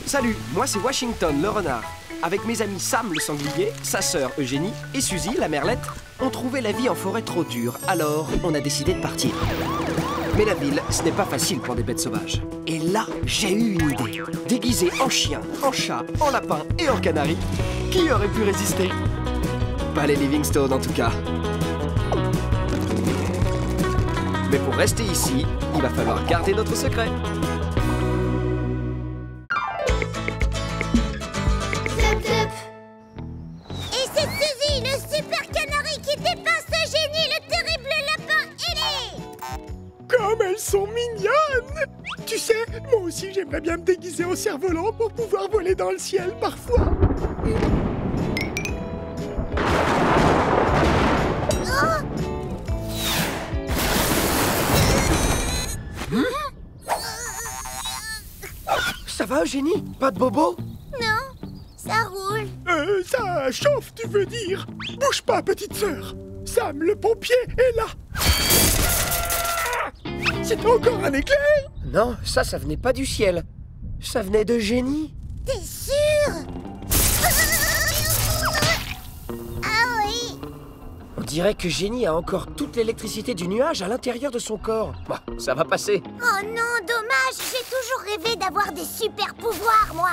Salut, moi c'est Washington le renard. Avec mes amis Sam le sanglier, sa sœur Eugénie et Suzy la merlette, on trouvait la vie en forêt trop dure, alors on a décidé de partir. Mais la ville, ce n'est pas facile pour des bêtes sauvages. Et là, j'ai eu une idée. Déguisé en chien, en chat, en lapin et en canari, qui aurait pu résister? Pas les Livingstone en tout cas. Mais pour rester ici, il va falloir garder notre secret. Et c'est Suzy, le super canari qui dépasse Eugénie, le terrible lapin ailé. Comme elles sont mignonnes! Tu sais, moi aussi j'aimerais bien me déguiser en cerf-volant pour pouvoir voler dans le ciel parfois. Ça va Eugénie? Pas de bobo? Non, ça roule. Ça chauffe, tu veux dire? Bouge pas, petite sœur. Sam, le pompier, est là. C'est encore un éclair? Non, ça venait pas du ciel. Ça venait d'Eugénie. T'es sûr? Ah oui. On dirait que Génie a encore toute l'électricité du nuage à l'intérieur de son corps. Bah, ça va passer. Oh non, dommage, j'ai toujours rêvé d'avoir des super pouvoirs, moi.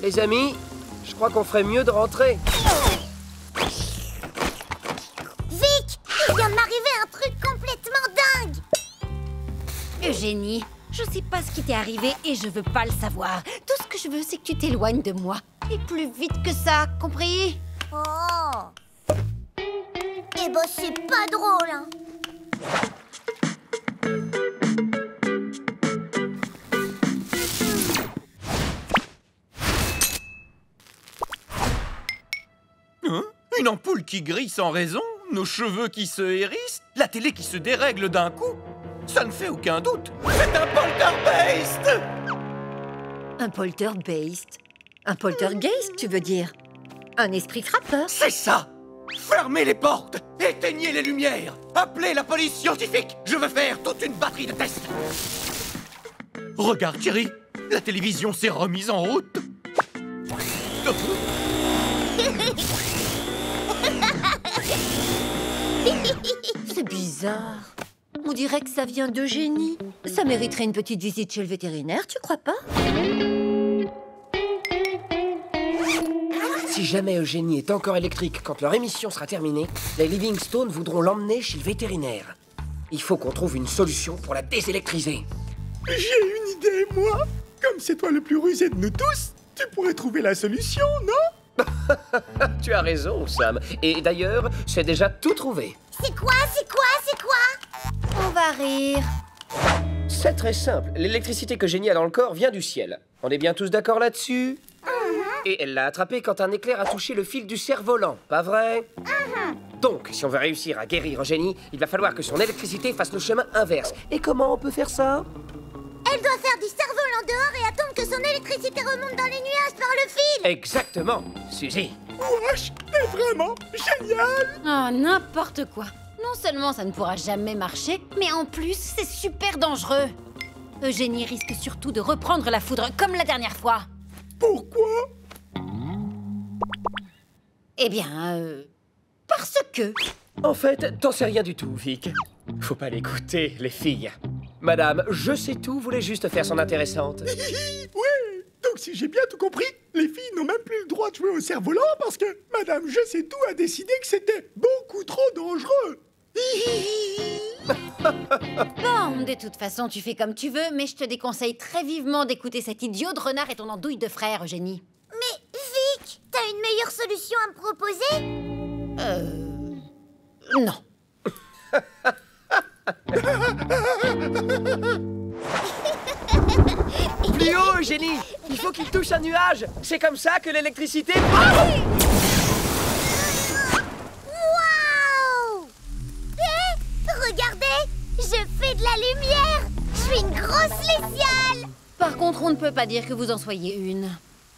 Les amis, je crois qu'on ferait mieux de rentrer. Vic, il vient de m'arriver un truc complètement dingue. Eugénie, je sais pas ce qui t'est arrivé et je veux pas le savoir. Tout ce que je veux, c'est que tu t'éloignes de moi. Et plus vite que ça, compris? Oh. Eh ben, c'est pas drôle, hein. Hein? Une ampoule qui grille sans raison? Nos cheveux qui se hérissent? La télé qui se dérègle d'un coup? Ça ne fait aucun doute. C'est un poltergeist! Un poltergeist? Un poltergeist, tu veux dire? Un esprit frappeur? C'est ça! Fermez les portes! Éteignez les lumières! Appelez la police scientifique! Je veux faire toute une batterie de tests! Regarde, Thierry! La télévision s'est remise en route! C'est bizarre. On dirait que ça vient d'Eugénie. Ça mériterait une petite visite chez le vétérinaire, tu crois pas? Si jamais Eugénie est encore électrique quand leur émission sera terminée, les Livingstone voudront l'emmener chez le vétérinaire. Il faut qu'on trouve une solution pour la désélectriser. J'ai une idée, moi. Comme c'est toi le plus rusé de nous tous, tu pourrais trouver la solution, non? Tu as raison, Sam. Et d'ailleurs, c'est déjà tout trouvé. C'est quoi? On va rire. C'est très simple. L'électricité que Génie a dans le corps vient du ciel. On est bien tous d'accord là-dessus? Et elle l'a attrapé quand un éclair a touché le fil du cerf-volant, pas vrai? Donc, si on veut réussir à guérir Eugénie, il va falloir que son électricité fasse le chemin inverse. Et comment on peut faire ça? Elle doit faire du cerf-volant dehors et attendre que son électricité remonte dans les nuages par le fil. Exactement, Suzy. Wesh, c'est vraiment génial! Oh, n'importe quoi. Non seulement ça ne pourra jamais marcher, mais en plus, c'est super dangereux. Eugénie risque surtout de reprendre la foudre comme la dernière fois. Pourquoi? Eh bien, parce que... En fait, t'en sais rien du tout, Vic. Faut pas l'écouter, les filles. Madame, je sais tout, voulait juste faire son intéressante. Ouais, donc si j'ai bien tout compris, les filles n'ont même plus le droit de jouer au cerf-volant parce que Madame Je sais tout a décidé que c'était beaucoup trop dangereux. Bon, de toute façon, tu fais comme tu veux, mais je te déconseille très vivement d'écouter cet idiot de renard et ton andouille de frère, Eugénie. Mais Vic, t'as une meilleure solution à me proposer? Non. Plus haut, Eugénie! Il faut qu'il touche un nuage! C'est comme ça que l'électricité... Waouh! Regardez, je fais de la lumière. Je suis une grosse Léciale. Par contre, on ne peut pas dire que vous en soyez une.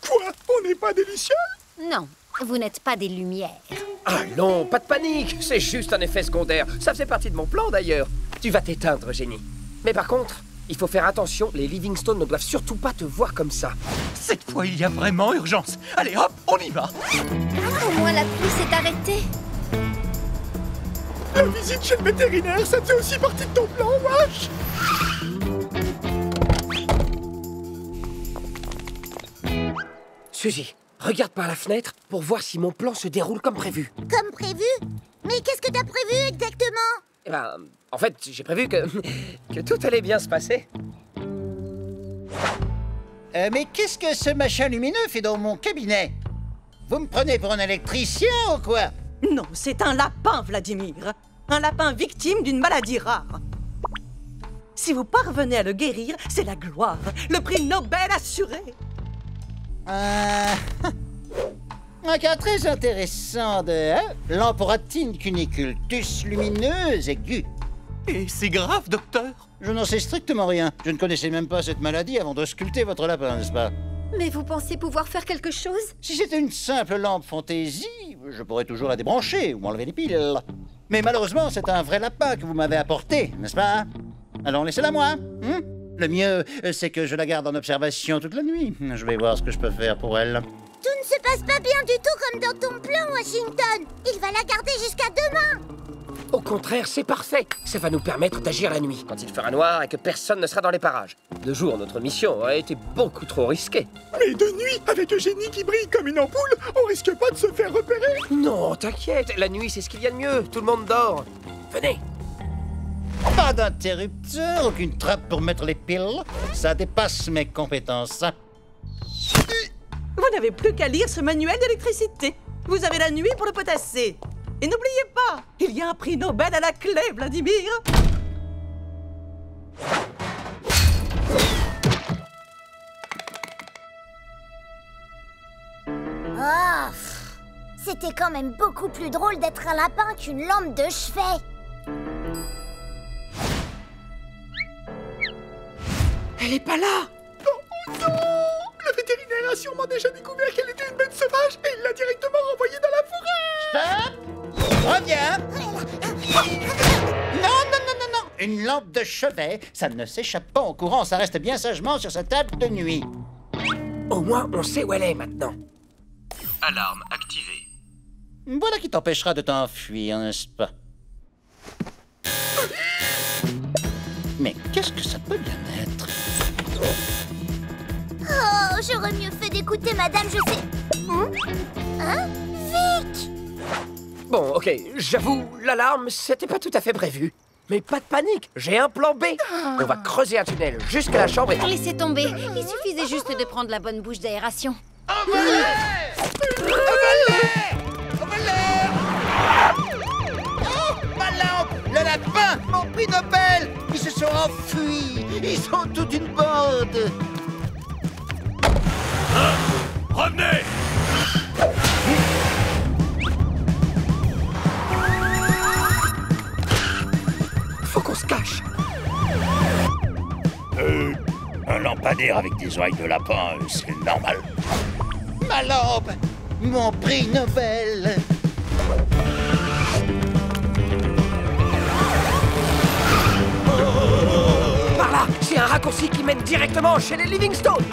Quoi? On n'est pas délicieux? Non, vous n'êtes pas des lumières. Allons, pas de panique! C'est juste un effet secondaire. Ça faisait partie de mon plan, d'ailleurs. Tu vas t'éteindre, Eugénie. Mais par contre, Il faut faire attention, les Livingstone ne doivent surtout pas te voir comme ça. Cette fois, il y a vraiment urgence. Allez, hop, on y va. Au moins la pluie s'est arrêtée. La visite chez le vétérinaire, ça faisait aussi partie de ton plan, Wash. Suzy, regarde par la fenêtre pour voir si mon plan se déroule comme prévu. Comme prévu? Mais qu'est-ce que t'as prévu exactement? Eh ben, en fait, j'ai prévu que tout allait bien se passer. Mais qu'est-ce que ce machin lumineux fait dans mon cabinet? Vous me prenez pour un électricien ou quoi? Non, c'est un lapin, Vladimir. Un lapin victime d'une maladie rare. Si vous parvenez à le guérir, c'est la gloire. Le prix Nobel assuré. Un cas très intéressant de lamporatine cunicultus lumineuse aiguë. Et c'est grave, docteur. Je n'en sais strictement rien. Je ne connaissais même pas cette maladie avant de sculpter votre lapin, n'est-ce pas? Mais vous pensez pouvoir faire quelque chose? Si c'était une simple lampe fantaisie, je pourrais toujours la débrancher ou enlever les piles. Mais malheureusement, c'est un vrai lapin que vous m'avez apporté, n'est-ce pas? Alors laissez-la moi. Le mieux, c'est que je la garde en observation toute la nuit. Je vais voir ce que je peux faire pour elle. Tout ne se passe pas bien du tout comme dans ton plan, Washington. Il va la garder jusqu'à demain. Au contraire, c'est parfait. Ça va nous permettre d'agir la nuit, quand il fera noir et que personne ne sera dans les parages. De jour, notre mission aurait été beaucoup trop risquée. Mais de nuit, avec Eugénie qui brille comme une ampoule, on risque pas de se faire repérer. Non, t'inquiète, la nuit, c'est ce qu'il y a de mieux. Tout le monde dort. Venez. Pas d'interrupteur, aucune trappe pour mettre les piles. Ça dépasse mes compétences. Vous n'avez plus qu'à lire ce manuel d'électricité. Vous avez la nuit pour le potasser. Et n'oubliez pas, il y a un prix Nobel à la clé, Vladimir. Oh, c'était quand même beaucoup plus drôle d'être un lapin qu'une lampe de chevet. Elle est pas là. Oh non! Le vétérinaire a sûrement déjà découvert qu'elle était une bête sauvage et il l'a directement renvoyée dans la forêt. Stop! Reviens! Non! Une lampe de chevet, ça ne s'échappe pas en courant, ça reste bien sagement sur sa table de nuit. Au moins, on sait où elle est maintenant. Alarme activée. Voilà qui t'empêchera de t'enfuir, n'est-ce pas? Mais qu'est-ce que ça peut bien être? Oh, j'aurais mieux fait d'écouter madame, je sais... Hein? Vic! Bon, ok, j'avoue, l'alarme, c'était pas tout à fait prévu. Mais pas de panique, j'ai un plan B. On va creuser un tunnel jusqu'à la chambre et... Laissez tomber. Il suffisait juste de prendre la bonne bouche d'aération. Oh, ma lampe! Le lapin! Mon prix Nobel! Ils se sont enfuis! Ils sont toute une bande! Revenez! Faut qu'on se cache. Un lampadaire avec des oreilles de lapin, c'est normal. Ma lampe! Mon prix Nobel! Par là, c'est un raccourci qui mène directement chez les Livingstone.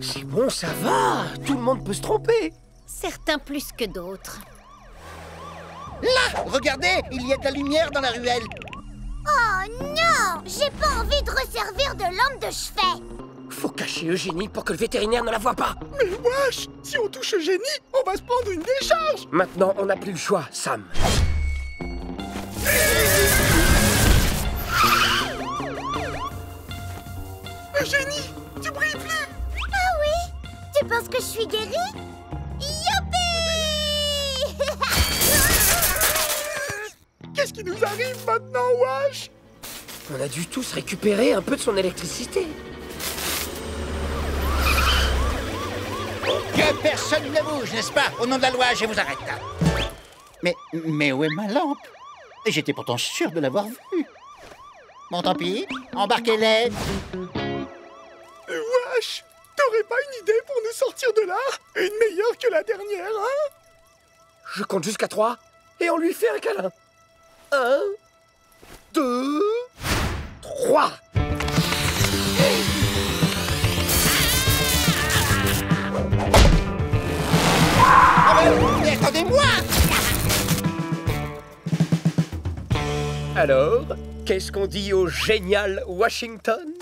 C'est bon, ça va. Tout le monde peut se tromper. Certains plus que d'autres. Là! Regardez! Il y a de la lumière dans la ruelle! Oh non! J'ai pas envie de resservir de lampe de chevet. Faut cacher Eugénie pour que le vétérinaire ne la voie pas. Mais wesh! Si on touche Eugénie, on va se prendre une décharge. Maintenant, on n'a plus le choix, Sam. Eugénie, tu brilles plus. Ah oui? Tu penses que je suis guérie? Youpi! Qu'est-ce qui nous arrive maintenant, wesh? On a dû tous récupérer un peu de son électricité. Que personne ne bouge, n'est-ce pas? Au nom de la loi, je vous arrête. Mais où est ma lampe? J'étais pourtant sûr de l'avoir vue. Bon, tant pis. Embarquez-les. Wesh! T'aurais pas une idée pour nous sortir de là? Une meilleure que la dernière, hein? Je compte jusqu'à 3. et on lui fait un câlin. 1, 2, 3. Mais attendez-moi! Alors, qu'est-ce qu'on dit au génial Washington?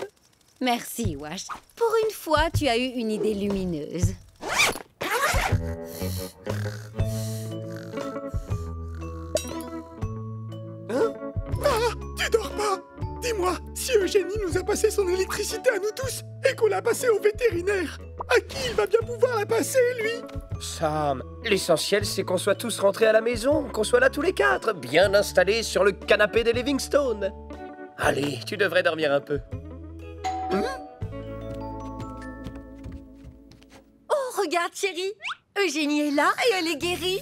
Merci, Wash. Pour une fois, tu as eu une idée lumineuse. Tu dors pas? Dis-moi, si Eugénie nous a passé son électricité à nous tous et qu'on l'a passée au vétérinaire, à qui il va bien pouvoir la passer, lui? Sam, l'essentiel c'est qu'on soit tous rentrés à la maison, qu'on soit là tous les 4, bien installés sur le canapé des Livingstone. Allez, tu devrais dormir un peu. Oh, regarde, chérie. Eugénie est là et elle est guérie.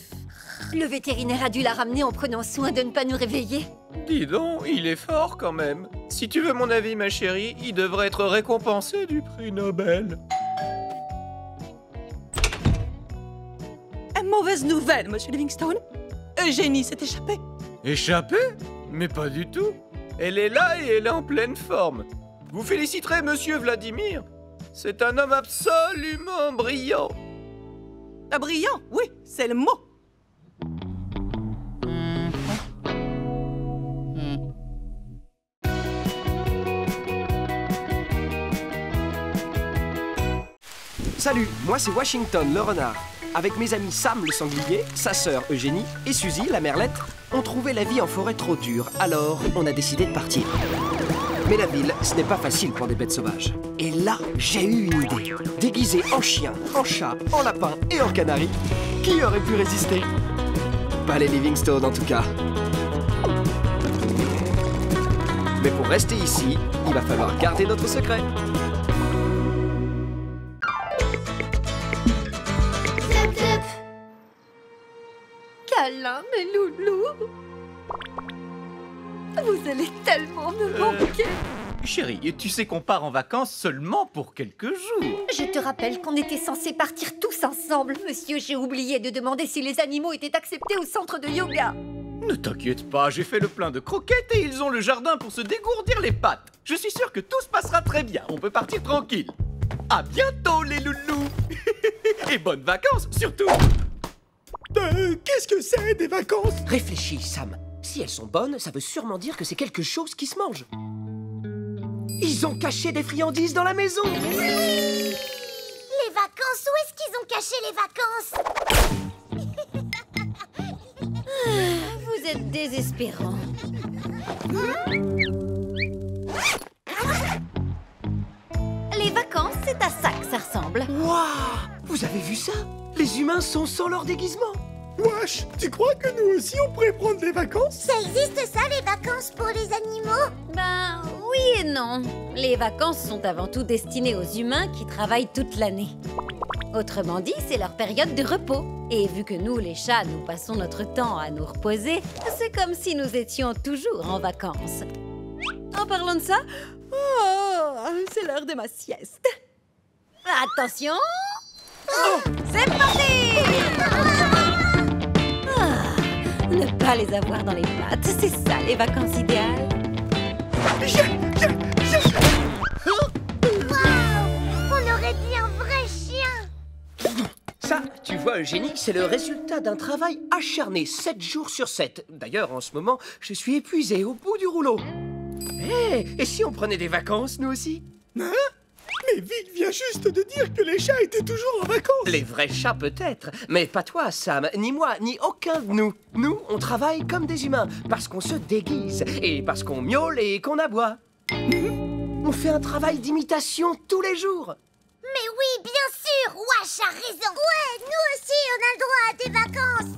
Le vétérinaire a dû la ramener en prenant soin de ne pas nous réveiller. Dis donc, il est fort quand même. Si tu veux mon avis, ma chérie, il devrait être récompensé du prix Nobel. Mauvaise nouvelle, monsieur Livingstone. Eugénie s'est échappée. Échappé? Mais pas du tout. Elle est là et elle est en pleine forme. Vous féliciterez monsieur Vladimir. C'est un homme absolument brillant. Ah, brillant, oui, c'est le mot. Salut, moi c'est Washington le renard. Avec mes amis Sam le sanglier, sa sœur Eugénie et Suzy la merlette, on trouvait la vie en forêt trop dure, alors on a décidé de partir. Mais la ville, ce n'est pas facile pour des bêtes sauvages. Et là, j'ai eu une idée. Déguisé en chien, en chat, en lapin et en canari, qui aurait pu résister? Pas les Livingstone en tout cas. Mais pour rester ici, il va falloir garder notre secret. Câlin, mes loulous. Vous allez tellement me manquer. Chérie, tu sais qu'on part en vacances seulement pour quelques jours. Je te rappelle qu'on était censés partir tous ensemble. Monsieur, j'ai oublié de demander si les animaux étaient acceptés au centre de yoga. Ne t'inquiète pas, j'ai fait le plein de croquettes et ils ont le jardin pour se dégourdir les pattes. Je suis sûr que tout se passera très bien, on peut partir tranquille. À bientôt les loulous. Et bonnes vacances surtout. Qu'est-ce que c'est des vacances? Réfléchis, Sam. Si elles sont bonnes, ça veut sûrement dire que c'est quelque chose qui se mange. Ils ont caché des friandises dans la maison. Les vacances, où est-ce qu'ils ont caché les vacances? Vous êtes désespérants. Les vacances, c'est à ça que ça ressemble. Waouh! Vous avez vu ça? Les humains sont sans leur déguisement. Wesh, tu crois que nous aussi on pourrait prendre des vacances? Ça existe ça, les vacances pour les animaux? Ben oui et non. Les vacances sont avant tout destinées aux humains qui travaillent toute l'année. Autrement dit, c'est leur période de repos. Et vu que nous, les chats, nous passons notre temps à nous reposer, c'est comme si nous étions toujours en vacances. En parlant de ça, c'est l'heure de ma sieste. Attention! C'est parti! Ne pas les avoir dans les pattes, c'est ça les vacances idéales. Waouh! On aurait dit un vrai chien! Ça, tu vois, Eugénie, c'est le résultat d'un travail acharné 7 jours sur 7. D'ailleurs, en ce moment, je suis épuisé au bout du rouleau. Et si on prenait des vacances, nous aussi? Hein? Mais Vic vient juste de dire que les chats étaient toujours en vacances. Les vrais chats peut-être, mais pas toi, Sam, ni moi, ni aucun de nous. Nous, on travaille comme des humains, parce qu'on se déguise, et parce qu'on miaule et qu'on aboie. On fait un travail d'imitation tous les jours. Mais oui, bien sûr! Wash a raison! Ouais, nous aussi, on a le droit à des vacances!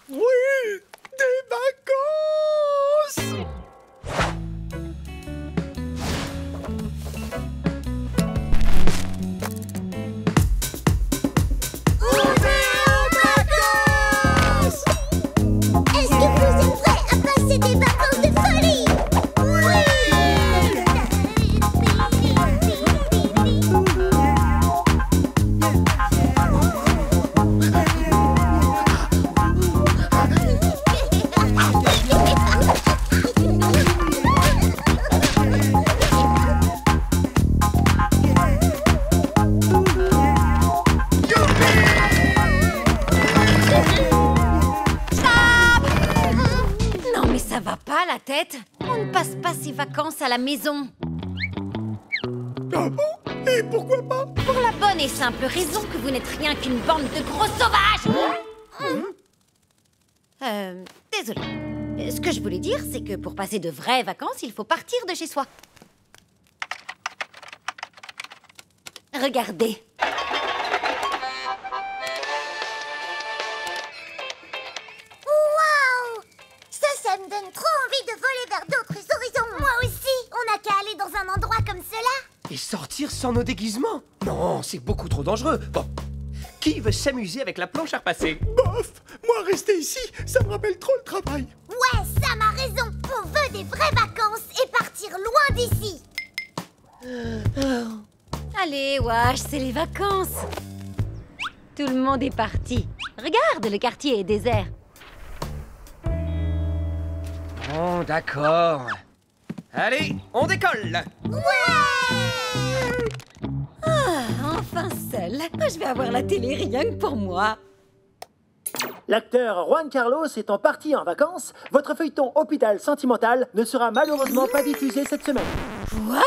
Oui, des vacances! Est-ce que vous êtes prêts à passer des vacances de folie? Oui! pas la tête? On ne passe pas ses vacances à la maison. Ah bon? Et pourquoi pas? Pour la bonne et simple raison que vous n'êtes rien qu'une bande de gros sauvages. Désolée. Ce que je voulais dire, c'est que pour passer de vraies vacances, il faut partir de chez soi. Regardez. Waouh! Ça me donne trop envie de voler vers d'autres horizons. Moi aussi. On n'a qu'à aller dans un endroit comme cela. Et sortir sans nos déguisements? Non, c'est beaucoup trop dangereux. Bon, qui veut s'amuser avec la planche à repasser? Bof! Moi, rester ici, ça me rappelle trop le travail. Ouais, Sam a raison. On veut des vraies vacances et partir loin d'ici. Allez, Wash, c'est les vacances. Tout le monde est parti. Regarde, le quartier est désert. Bon, d'accord. Allez, on décolle. Enfin seul. Je vais avoir la télé rien que pour moi. L'acteur Juan Carlos étant parti en vacances, votre feuilleton Hôpital Sentimental ne sera malheureusement pas diffusé cette semaine. Quoi?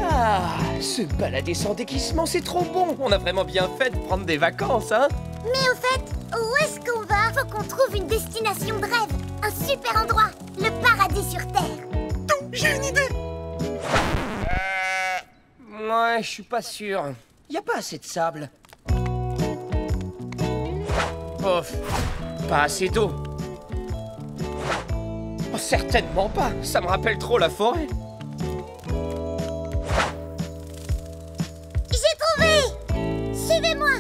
Ah, se balader sans déguisement, c'est trop bon. On a vraiment bien fait de prendre des vacances, hein? Mais au fait, où est-ce qu'on va? Faut qu'on trouve une destination de rêve. Un super endroit. Le paradis sur Terre. Tout, j'ai une idée. Ouais, je suis pas sûr. Y a pas assez de sable. Bof, pas assez d'eau. Oh, certainement pas. Ça me rappelle trop la forêt. J'ai trouvé! Suivez-moi!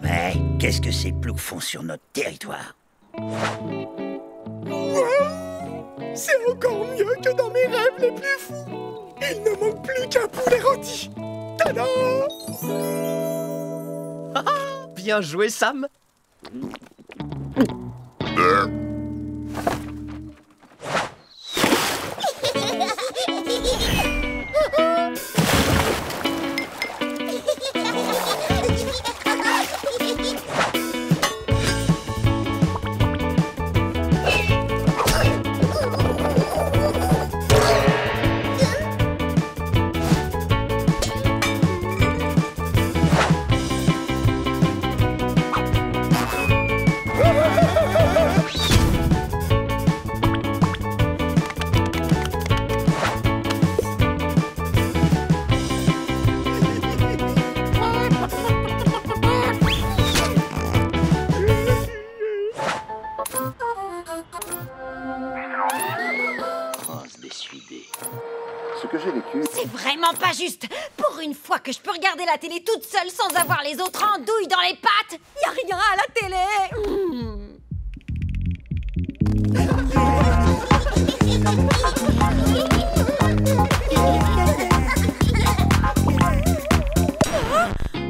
Mais qu'est-ce que ces ploucs font sur notre territoire? Wow! C'est encore mieux que dans mes rêves les plus fous. Il ne manque plus qu'un poulet rôti. Tada! Bien joué, Sam. C'est vraiment pas juste. Pour une fois que je peux regarder la télé toute seule sans avoir les autres andouilles dans les pattes. Y a rien à la télé.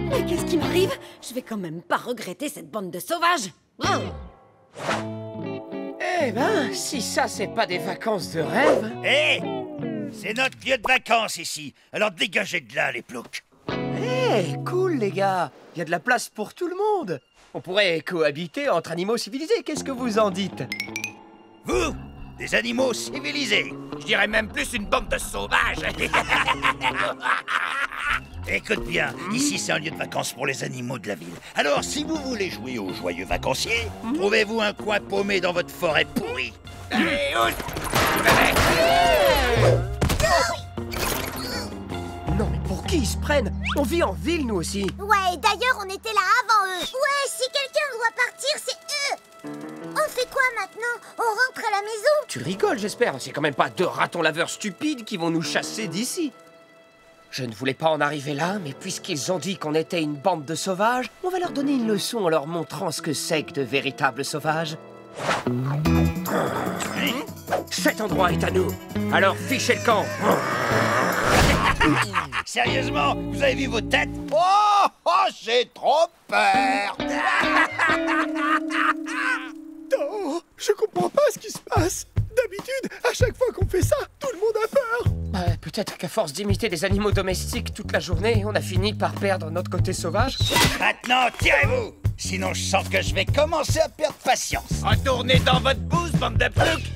Mais qu'est-ce qui m'arrive? Je vais quand même pas regretter cette bande de sauvages. Eh ben, si ça, c'est pas des vacances de rêve... Hé! C'est notre lieu de vacances ici, alors dégagez de là, les ploucs. Eh, cool, les gars. Il y a de la place pour tout le monde. On pourrait cohabiter entre animaux civilisés. Qu'est-ce que vous en dites? Vous, des animaux civilisés. Je dirais même plus une bande de sauvages. Écoute bien, ici c'est un lieu de vacances pour les animaux de la ville. Alors, si vous voulez jouer aux joyeux vacanciers, trouvez-vous un coin paumé dans votre forêt pourrie. Allez, Non, mais pour qui ils se prennent? On vit en ville, nous aussi. Ouais, d'ailleurs, on était là avant eux. Ouais, si quelqu'un doit partir, c'est eux. On fait quoi maintenant? On rentre à la maison? Tu rigoles, j'espère. C'est quand même pas deux ratons laveurs stupides qui vont nous chasser d'ici. Je ne voulais pas en arriver là, mais puisqu'ils ont dit qu'on était une bande de sauvages, on va leur donner une leçon en leur montrant ce que c'est que de véritables sauvages. Cet endroit est à nous. Alors fichez le camp. Sérieusement, vous avez vu vos têtes? Oh, j'ai trop peur. Oh, je comprends pas ce qui se passe. D'habitude, à chaque fois qu'on fait ça, tout le monde a peur. Peut-être Peut-être qu'à force d'imiter des animaux domestiques toute la journée, on a fini par perdre notre côté sauvage. Maintenant, tirez-vous! Sinon, je sens que je vais commencer à perdre patience. Retournez dans votre bouse, bande de ploucs.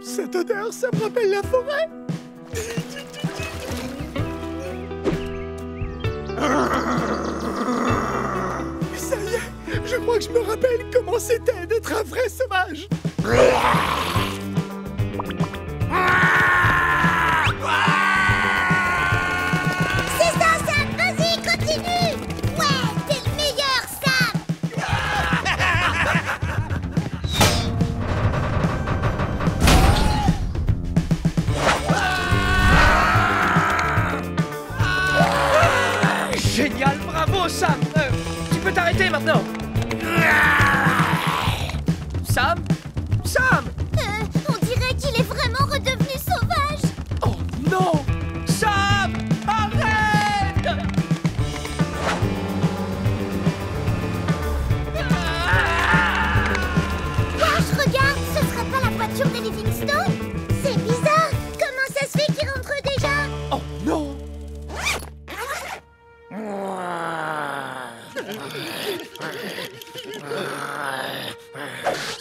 Cette odeur, ça me rappelle la forêt. Ça y est, je crois que je me rappelle comment c'était d'être un vrai sauvage. C'est ça, Sam! Vas-y, continue! Ouais, t'es le meilleur, Sam! Génial, bravo Sam. Tu peux t'arrêter maintenant. Sam? Sam! On dirait qu'il est vraiment redevenu sauvage! Oh non! Sam! Arrête! Waouh, regarde, ce serait pas la voiture des Livingstone? C'est bizarre! Comment ça se fait qu'il rentre déjà? Oh non!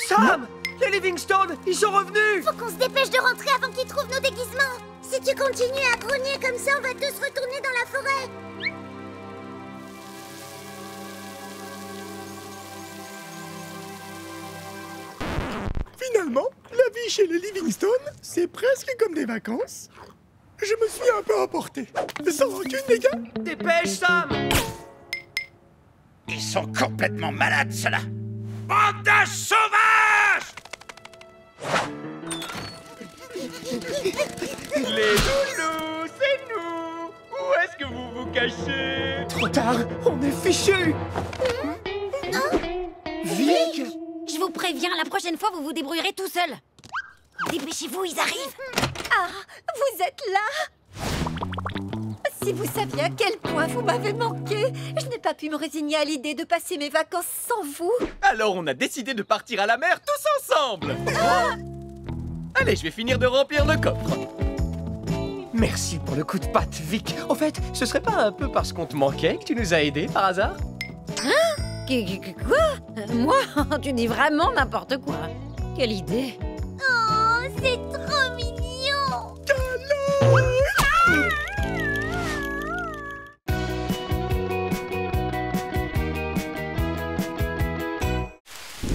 Sam! Les Livingstone, ils sont revenus! Faut qu'on se dépêche de rentrer avant qu'ils trouvent nos déguisements! Si tu continues à grogner comme ça, on va tous retourner dans la forêt! Finalement, la vie chez les Livingstone, c'est presque comme des vacances. Je me suis un peu emporté. Sans rancune, les gars. Dépêche, Sam! Ils sont complètement malades, ceux-là. Bande de sauvages! Les loulous, c'est nous. Où est-ce que vous vous cachez? Trop tard, on est fichus! Vic! Je vous préviens, la prochaine fois, vous vous débrouillerez tout seul. Dépêchez-vous, ils arrivent. Ah, vous êtes là? Si vous saviez à quel point vous m'avez manqué, je n'ai pas pu me résigner à l'idée de passer mes vacances sans vous. Alors on a décidé de partir à la mer tous ensemble. Allez, je vais finir de remplir le coffre. Merci pour le coup de patte, Vic. Au fait, ce serait pas un peu parce qu'on te manquait que tu nous as aidés par hasard? Quoi? Moi? Tu dis vraiment n'importe quoi. Quelle idée. Oh, c'est trop mignon!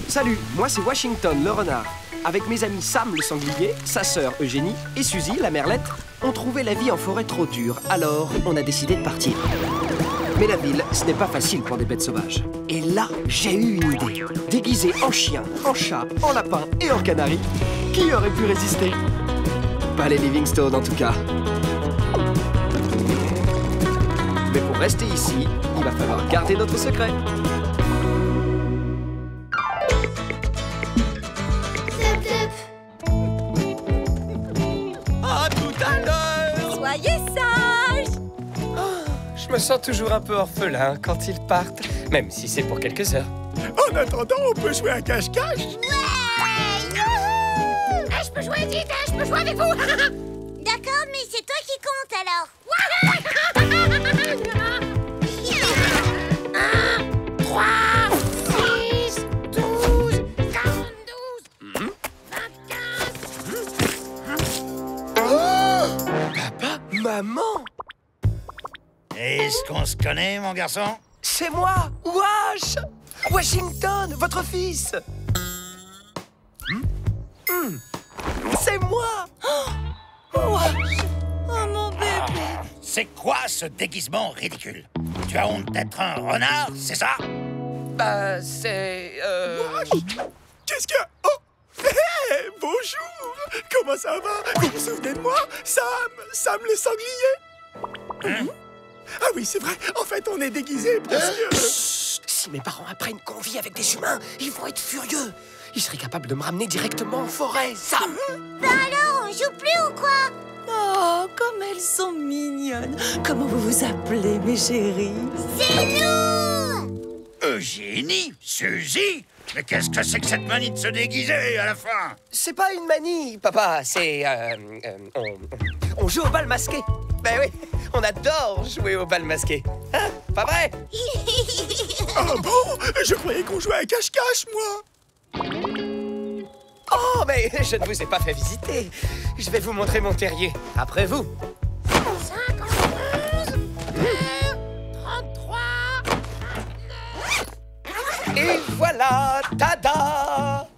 Salut, moi c'est Washington le renard. Avec mes amis Sam le sanglier, sa sœur Eugénie et Suzy la merlette, on trouvait la vie en forêt trop dure, alors on a décidé de partir. Mais la ville, ce n'est pas facile pour des bêtes sauvages. Et là, j'ai eu une idée. Déguisé en chien, en chat, en lapin et en canari, qui aurait pu résister? Pas les Livingstone en tout cas. Mais pour rester ici, il va falloir garder notre secret. À tout à l'heure. Soyez sages! Je me sens toujours un peu orphelin quand ils partent, même si c'est pour quelques heures. En attendant, on peut jouer à cache-cache. Ouais! Youhou! Ah, je peux jouer vite, je peux jouer avec vous! D'accord, mais c'est toi qui compte alors! 1, 3, 6, 12, 42, 25... Papa, maman, Est-ce qu'on se connaît, mon garçon? c'est moi, Washington, votre fils. C'est moi. Oh mon bébé! C'est quoi ce déguisement ridicule? Tu as honte d'être un renard, c'est ça? Bah, c'est... Qu'est-ce que... Oh! Hé! Bonjour! Comment ça va? Vous vous souvenez de moi? Sam le sanglier? Ah oui, c'est vrai. En fait, on est déguisés parce que... Si mes parents apprennent qu'on vit avec des humains, ils vont être furieux. Ils seraient capables de me ramener directement en forêt, Sam. Bah alors, on joue plus ou quoi? Oh, comme elles sont mignonnes! Comment vous vous appelez, mes chéris? C'est nous! Eugénie, Suzy, Mais qu'est-ce que c'est que cette manie de se déguiser à la fin? C'est pas une manie, papa, c'est... on joue au bal masqué. Ben oui, on adore jouer au bal masqué. Hein, pas vrai? Ah bon? Je croyais qu'on jouait à cache-cache, moi. Oh, mais je ne vous ai pas fait visiter. Je vais vous montrer mon terrier. Après vous. 52, 33... Et voilà, tada!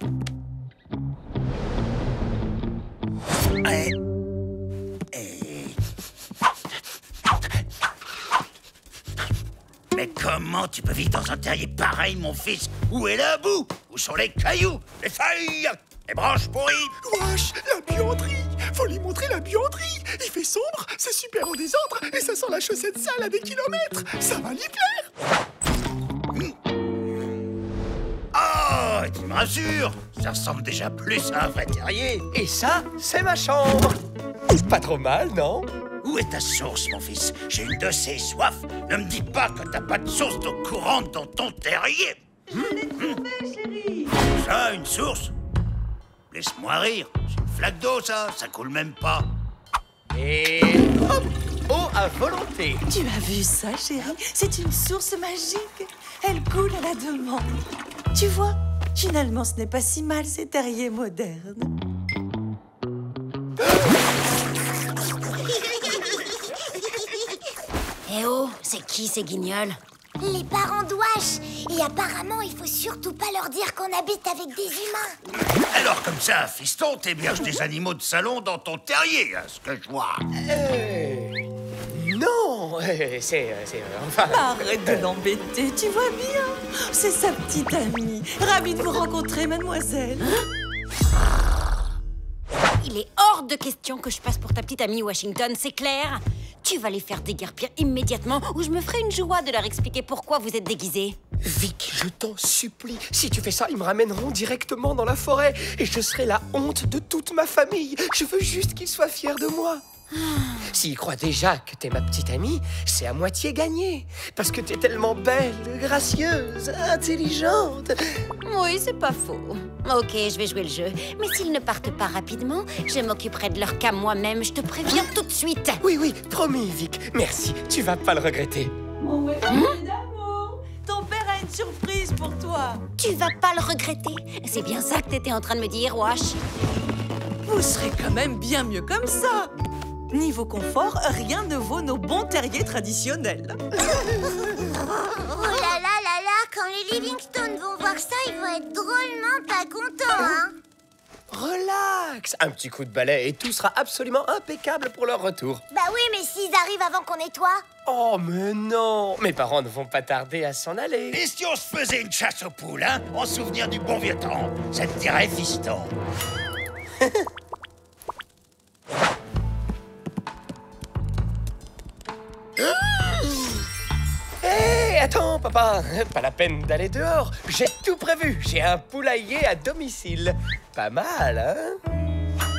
Mais comment tu peux vivre dans un terrier pareil, mon fils? Où est la boue? Où sont les cailloux? Les feuilles? Les branches pourries? Wesh, la buanderie. Faut lui montrer la buanderie. Il fait sombre, c'est super au désordre et ça sent la chaussette sale à des kilomètres. Ça va lui plaire. Oh, tu me rassures. Ça ressemble déjà plus à un vrai terrier. Et ça, c'est ma chambre. Pas trop mal, non? Où est ta source, mon fils? J'ai une de ces soif. Ne me dis pas que t'as pas de source d'eau courante dans ton terrier. Je l'ai trouvé, chérie. Ça, une source? Laisse-moi rire. C'est une flaque d'eau, ça. Ça coule même pas. Et hop, eau à volonté. Tu as vu ça, chérie? C'est une source magique. Elle coule à la demande. Tu vois, finalement, ce n'est pas si mal, ces terriers modernes. Eh oh, c'est qui ces guignols? Les parents d'Ouache. Et apparemment, il faut surtout pas leur dire qu'on habite avec des humains. Alors, comme ça, fiston, t'héberges des animaux de salon dans ton terrier, à ce que je vois. Non, enfin... Arrête de l'embêter, tu vois bien. C'est sa petite amie. Ravie de vous rencontrer, mademoiselle. Il est hors de question que je passe pour ta petite amie Washington, c'est clair? Tu vas les faire déguerpir immédiatement ou je me ferai une joie de leur expliquer pourquoi vous êtes déguisés. Vic, je t'en supplie. Si tu fais ça, ils me ramèneront directement dans la forêt et je serai la honte de toute ma famille. Je veux juste qu'ils soient fiers de moi. S'ils croient déjà que t'es ma petite amie, c'est à moitié gagné. Parce que t'es tellement belle, gracieuse, intelligente. Oui, c'est pas faux. Ok, je vais jouer le jeu. Mais s'ils ne partent pas rapidement, je m'occuperai de leur cas moi-même. Je te préviens tout de suite. Oui, oui, promis, Vic. Merci, tu vas pas le regretter. Mon bébé d'amour, ton père a une surprise pour toi. Tu vas pas le regretter. C'est bien ça que t'étais en train de me dire, Wash. Vous serez quand même bien mieux comme ça. Niveau confort, rien ne vaut nos bons terriers traditionnels. Oh là là là là, quand les Livingstone vont voir ça, ils vont être drôlement pas contents, hein. Relax. Un petit coup de balai et tout sera absolument impeccable pour leur retour. Bah oui, mais s'ils arrivent avant qu'on nettoie. Oh, mais non. Mes parents ne vont pas tarder à s'en aller. Et si on se faisait une chasse aux poules, hein, en souvenir du bon vieux temps? Ça te dirait, fiston? Hé, attends, papa. Pas la peine d'aller dehors. J'ai tout prévu. J'ai un poulailler à domicile. Pas mal, hein?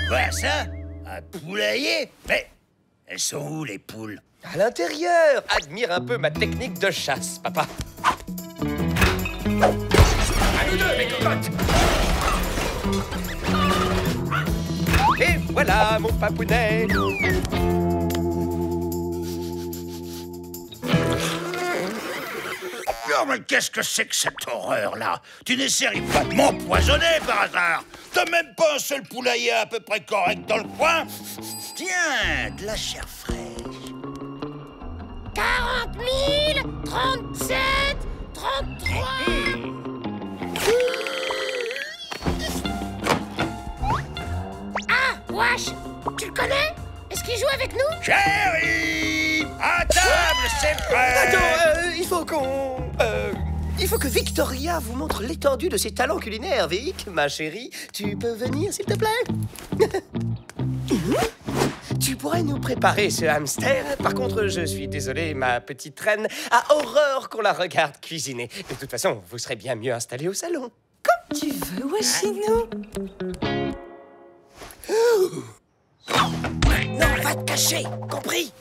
Quoi, ça? Un poulailler? Mais elles sont où, les poules? À l'intérieur. Admire un peu ma technique de chasse, papa. À nous deux, mes cocottes. Et voilà, mon papounet. Oh, mais qu'est-ce que c'est que cette horreur-là? Tu n'essaierais pas de m'empoisonner par hasard? T'as même pas un seul poulailler à peu près correct dans le coin? Tiens, de la chair fraîche. 40 000, 37, 33... Ah, Wash, tu le connais? Est-ce qu'il joue avec nous? Chérie! À table, c'est prêt! Attends, il faut que Victoria vous montre l'étendue de ses talents culinaires, Vic. Ma chérie, tu peux venir, s'il te plaît? Tu pourrais nous préparer ce hamster? Par contre, je suis désolé, ma petite reine a horreur qu'on la regarde cuisiner. De toute façon, vous serez bien mieux installé au salon. Comme tu veux, Washino. Non, va te cacher, compris?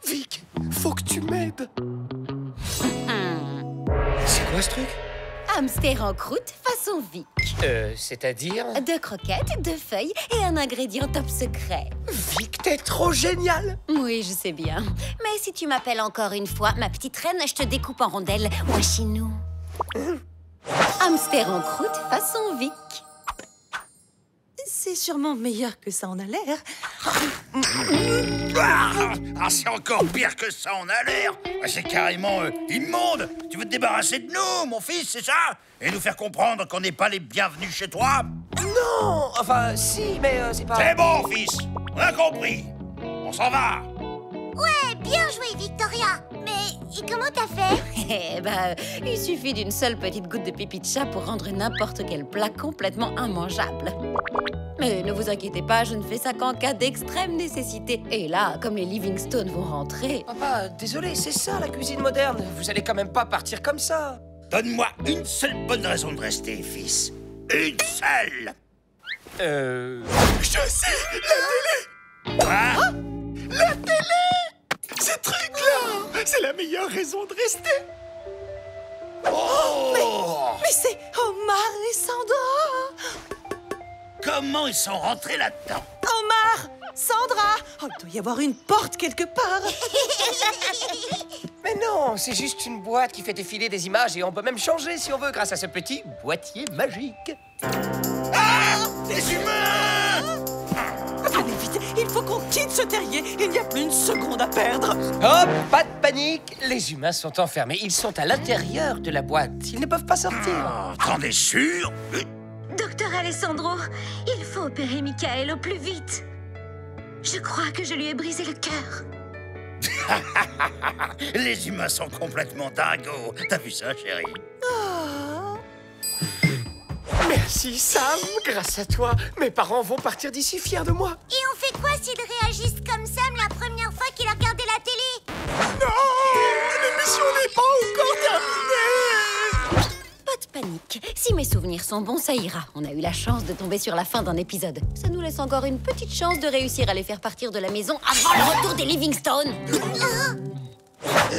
Vic, faut que tu m'aides. C'est quoi quoi ce truc? Hamster en croûte façon Vic. C'est-à-dire? 2 croquettes, 2 feuilles et un ingrédient top secret. Vic, t'es trop génial! Oui, je sais bien. Mais si tu m'appelles encore une fois, ma petite reine, je te découpe en rondelles. Washi-nous. Hamster en croûte façon Vic. C'est sûrement meilleur que ça en a l'air. Ah, c'est encore pire que ça en a l'air. C'est carrément immonde. Tu veux te débarrasser de nous, mon fils, c'est ça? Et nous faire comprendre qu'on n'est pas les bienvenus chez toi? Non! Enfin, si, mais c'est pas... C'est bon, fils. On a compris. On s'en va. Ouais, bien joué, Victoria. Mais comment t'as fait? Eh ben, il suffit d'une seule petite goutte de pipi de chat pour rendre n'importe quel plat complètement immangeable. Mais ne vous inquiétez pas, je ne fais ça qu'en cas d'extrême nécessité. Et là, comme les Livingstone vont rentrer... Papa, désolé, c'est ça la cuisine moderne. Vous allez quand même pas partir comme ça. Donne-moi une seule bonne raison de rester, fils. Une seule. Je sais, la télé. Quoi? La télé! Ce truc-là, c'est la meilleure raison de rester. Oh! Mais c'est Omar et Sandra! Comment ils sont rentrés là-dedans? Omar! Sandra! Oh, il doit y avoir une porte quelque part! Mais non, c'est juste une boîte qui fait défiler des images et on peut même changer si on veut grâce à ce petit boîtier magique. Ah! Des humains! Allez vite, il faut qu'on quitte ce terrier. Il n'y a plus une seconde à perdre. Hop, pas de panique. Les humains sont enfermés. Ils sont à l'intérieur de la boîte. Ils ne peuvent pas sortir. T'en es sûr? Docteur Alessandro, il faut opérer Michael au plus vite. Je crois que je lui ai brisé le cœur. Les humains sont complètement dingos. T'as vu ça, chérie? Merci, Sam. Grâce à toi, mes parents vont partir d'ici fiers de moi. Et on fait quoi s'ils réagissent comme Sam la première fois qu'il a regardé la télé? Non! L'émission n'est pas encore terminée! Pas de panique. Si mes souvenirs sont bons, ça ira. On a eu la chance de tomber sur la fin d'un épisode. Ça nous laisse encore une petite chance de réussir à les faire partir de la maison avant le retour des Livingstone.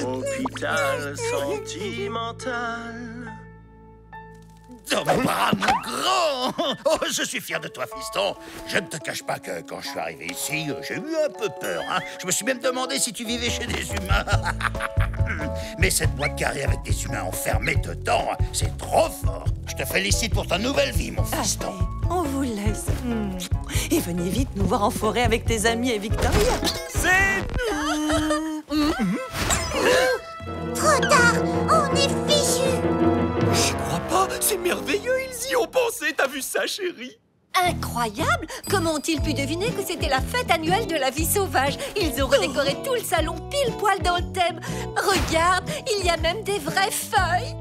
Hôpital sentimental. Dans mes bras, mon grand! Oh, je suis fier de toi, fiston. Je ne te cache pas que quand je suis arrivé ici, j'ai eu un peu peur. Hein. Je me suis même demandé si tu vivais chez des humains. Mais cette boîte carrée avec des humains enfermés dedans, c'est trop fort. Je te félicite pour ta nouvelle vie, mon fiston. Allez, on vous laisse. Et venez vite nous voir en forêt avec tes amis et Victoria. C'est nous! Trop tard, on est fichus. Je crois pas, c'est merveilleux, ils y ont pensé, t'as vu ça, chérie? Incroyable! Comment ont-ils pu deviner que c'était la fête annuelle de la vie sauvage? Ils ont redécoré tout le salon pile poil dans le thème. Regarde, il y a même des vraies feuilles.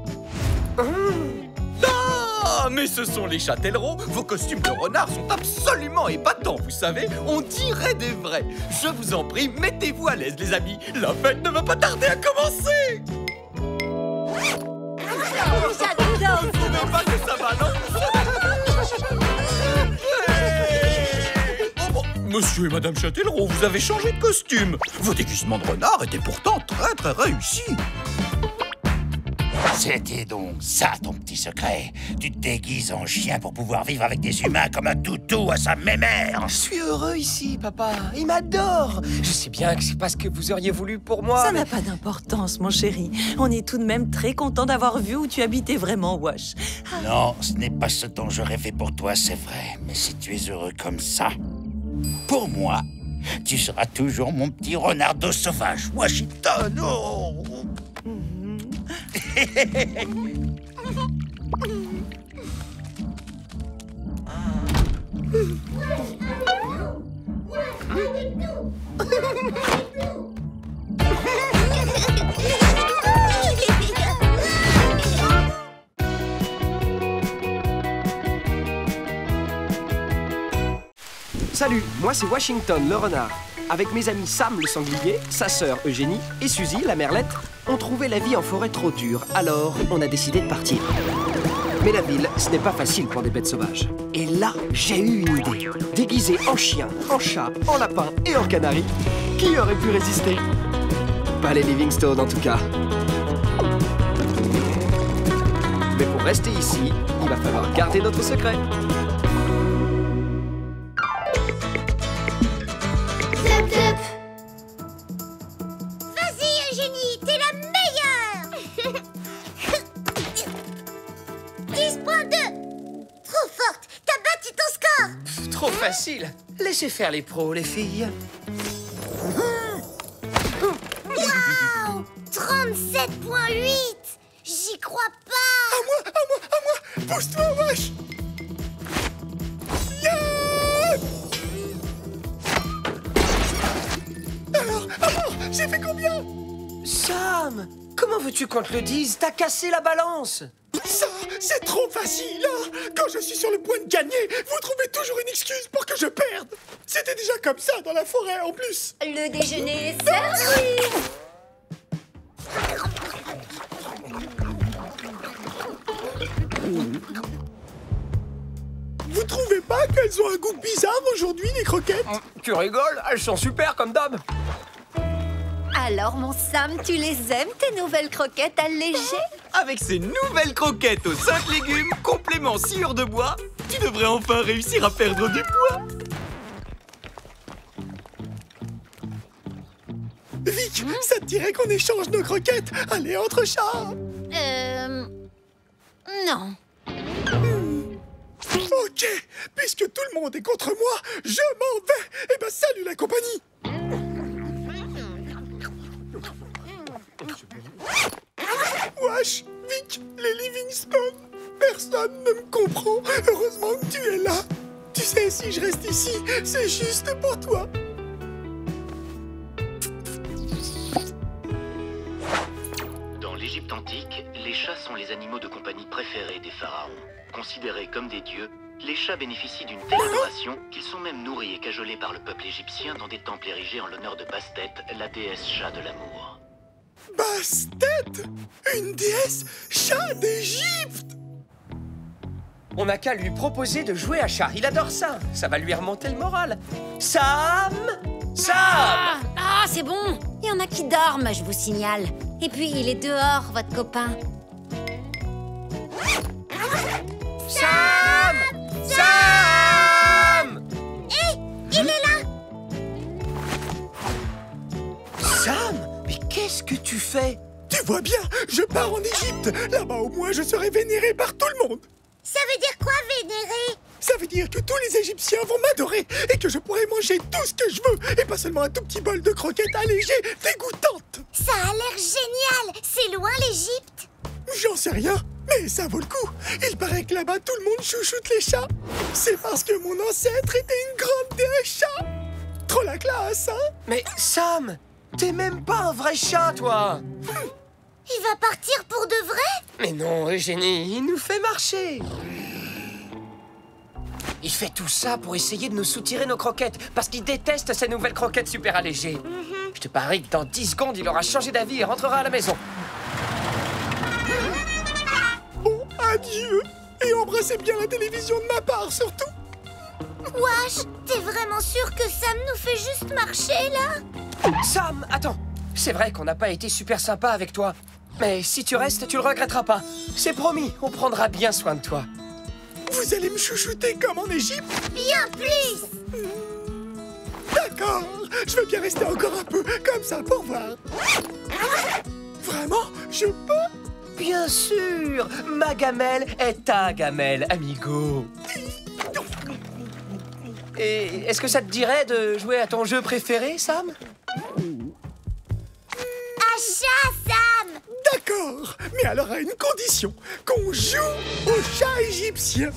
Ah, mais ce sont les châtellerault. Vos costumes de renard sont absolument épatants, vous savez. On dirait des vrais. Je vous en prie, mettez-vous à l'aise, les amis. La fête ne va pas tarder à commencer. J'adore! Vous trouvez pas que ça va, non? Oh, Monsieur et Madame Châtellerault, vous avez changé de costume. Vos déguisements de renard étaient pourtant très réussis. C'était donc ça ton petit secret. Tu te déguises en chien pour pouvoir vivre avec des humains comme un toutou à sa mémère. Je suis heureux ici, papa. Il m'adore. Je sais bien que c'est pas ce que vous auriez voulu pour moi. Ça mais- n'a pas d'importance, mon chéri. On est tout de même très content d'avoir vu où tu habitais vraiment, Wash. Non, ce n'est pas ce dont je rêvais pour toi, c'est vrai. Mais si tu es heureux comme ça, pour moi, tu seras toujours mon petit renardeau sauvage, Washington. Oh. Salut, moi c'est Washington le renard. Avec mes amis Sam le sanglier, sa sœur Eugénie et Suzy la merlette, on trouvait la vie en forêt trop dure, alors on a décidé de partir. Mais la ville, ce n'est pas facile pour des bêtes sauvages. Et là, j'ai eu une idée. Déguisé en chien, en chat, en lapin et en canari, qui aurait pu résister? Pas les Livingstone en tout cas. Mais pour rester ici, il va falloir garder notre secret. Zep, zep. Vas-y, Eugénie, t'es la meilleure. 10.2. Trop forte, t'as battu ton score. Pff, trop facile. Laissez faire les pros, les filles. Waouh, 37.8. J'y crois pas. À moi. Pousse-toi, wesh. Yeah. Alors, j'ai fait combien? Sam, comment veux-tu qu'on te le dise? T'as cassé la balance. Ça, c'est trop facile, hein. Quand je suis sur le point de gagner, vous trouvez toujours une excuse pour que je perde. C'était déjà comme ça dans la forêt, en plus. Le déjeuner est servi. Vous trouvez pas qu'elles ont un goût bizarre aujourd'hui, les croquettes? Tu rigoles? Elles sont super comme d'hab. Alors, mon Sam, tu les aimes, tes nouvelles croquettes allégées? Avec ces nouvelles croquettes aux 5 légumes, complément sciure de bois, tu devrais enfin réussir à perdre du poids. Vic, ça te dirait qu'on échange nos croquettes? Allez, entre chats. Non. Ok, puisque tout le monde est contre moi, je m'en vais. Eh ben, salut la compagnie. Wesh, Vic, les Livingstone. Personne ne me comprend. Heureusement que tu es là. Tu sais, si je reste ici, c'est juste pour toi. Dans l'Égypte antique, les chats sont les animaux de compagnie préférés des pharaons. Considérés comme des dieux, les chats bénéficient d'une telle adoration qu'ils sont même nourris et cajolés par le peuple égyptien dans des temples érigés en l'honneur de Bastet, la déesse chat de l'amour. Bastet? Une déesse chat d'Égypte? On n'a qu'à lui proposer de jouer à chat. Il adore ça. Ça va lui remonter le moral. Sam! Sam! Ah, c'est bon. Il y en a qui dorment, je vous signale. Et puis, il est dehors, votre copain. Sam! Sam! Hé, il est là. Sam! Mais qu'est-ce que tu fais? Tu vois bien, je pars en Égypte. Là-bas, au moins, je serai vénéré par tout le monde. Ça veut dire quoi, vénérer? Ça veut dire que tous les Égyptiens vont m'adorer et que je pourrai manger tout ce que je veux et pas seulement un tout petit bol de croquettes allégées dégoûtantes. Ça a l'air génial. C'est loin, l'Égypte? J'en sais rien, mais ça vaut le coup. Il paraît que là-bas, tout le monde chouchoute les chats. C'est parce que mon ancêtre était une grande déesse chat. Trop la classe, hein? Mais Sam, t'es même pas un vrai chat, toi. Il va partir pour de vrai? Mais non, Eugénie, il nous fait marcher. Il fait tout ça pour essayer de nous soutirer nos croquettes, parce qu'il déteste ces nouvelles croquettes super allégées. Je te parie que dans 10 secondes, il aura changé d'avis et rentrera à la maison. Bon, adieu. Et embrassez bien la télévision de ma part, surtout. Wesh, t'es vraiment sûr que Sam nous fait juste marcher, là? Sam, attends. C'est vrai qu'on n'a pas été super sympa avec toi. Mais si tu restes, tu le regretteras pas. C'est promis, on prendra bien soin de toi. Vous allez me chouchouter comme en Égypte? Bien plus. D'accord, je veux bien rester encore un peu, comme ça, pour voir. Vraiment? Je peux? Bien sûr. Ma gamelle est ta gamelle, amigo. Et est-ce que ça te dirait de jouer à ton jeu préféré, Sam? À chat, Sam. D'accord, mais alors à une condition, qu'on joue au chat égyptien.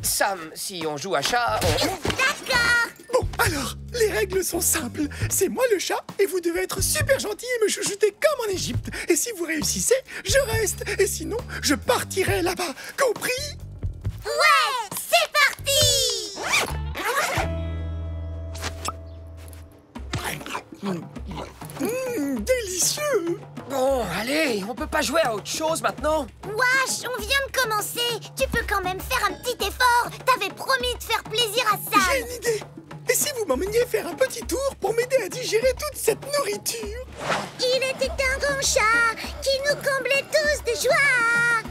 Sam, si on joue à chat, on... D'accord. Bon, alors, les règles sont simples. C'est moi le chat et vous devez être super gentil et me chouchouter comme en Égypte. Et si vous réussissez, je reste. Et sinon, je partirai là-bas. Compris? Ouais, c'est parti. Délicieux. Bon, allez, on peut pas jouer à autre chose maintenant? Wesh, on vient de commencer. Tu peux quand même faire un petit effort. T'avais promis de faire plaisir à Sam. J'ai une idée. Et si vous m'emmeniez faire un petit tour pour m'aider à digérer toute cette nourriture? Il était un grand chat qui nous comblait tous de joie.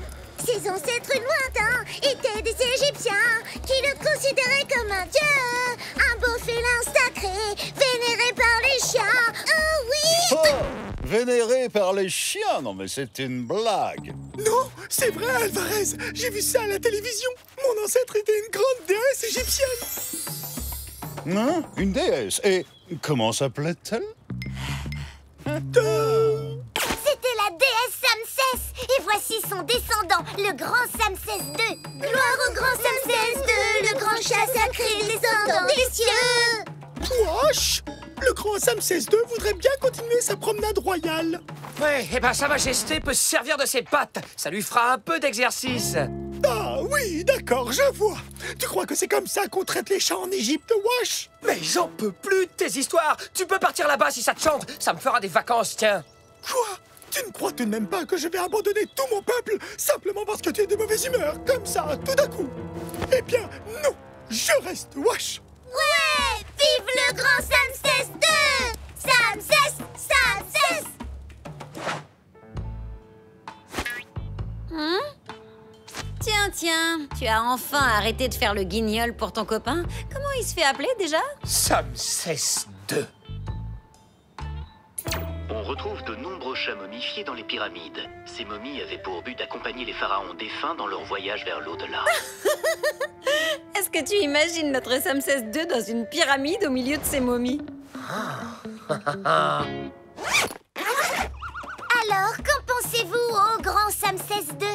Ses ancêtres lointains étaient des Égyptiens qui le considéraient comme un dieu, un beau félin sacré, vénéré par les chiens. Oh oui! Oh, vénéré par les chiens? Non, mais c'est une blague. Non, c'est vrai, Alvarez. J'ai vu ça à la télévision. Mon ancêtre était une grande déesse égyptienne. Hein? Une déesse? Et comment s'appelait-elle? C'était la déesse Samsès. Et voici son descendant, le grand Samsès II. Gloire au grand Samsès II, le grand chat sacré descendant des cieux. Wesh! Le grand Samsès II voudrait bien continuer sa promenade royale. Ouais, eh ben Sa Majesté peut se servir de ses pattes. Ça lui fera un peu d'exercice. Ah oui, d'accord, je vois. Tu crois que c'est comme ça qu'on traite les chats en Égypte, wesh? Mais j'en peux plus de tes histoires. Tu peux partir là-bas si ça te chante. Ça me fera des vacances, tiens. Quoi? Tu ne crois tout de même pas que je vais abandonner tout mon peuple simplement parce que tu es de mauvaise humeur, comme ça, tout d'un coup? Eh bien, non, je reste, wesh. Ouais! Vive le grand Samsès II! Samsès! Samsès! Tiens, tu as enfin arrêté de faire le guignol pour ton copain. Comment il se fait appeler déjà? Samsès II. On retrouve de nombreux chats momifiés dans les pyramides. Ces momies avaient pour but d'accompagner les pharaons défunts dans leur voyage vers l'au-delà. Est-ce que tu imagines notre Samsès II dans une pyramide au milieu de ses momies? Alors, qu'en pensez-vous au grand Samsès II?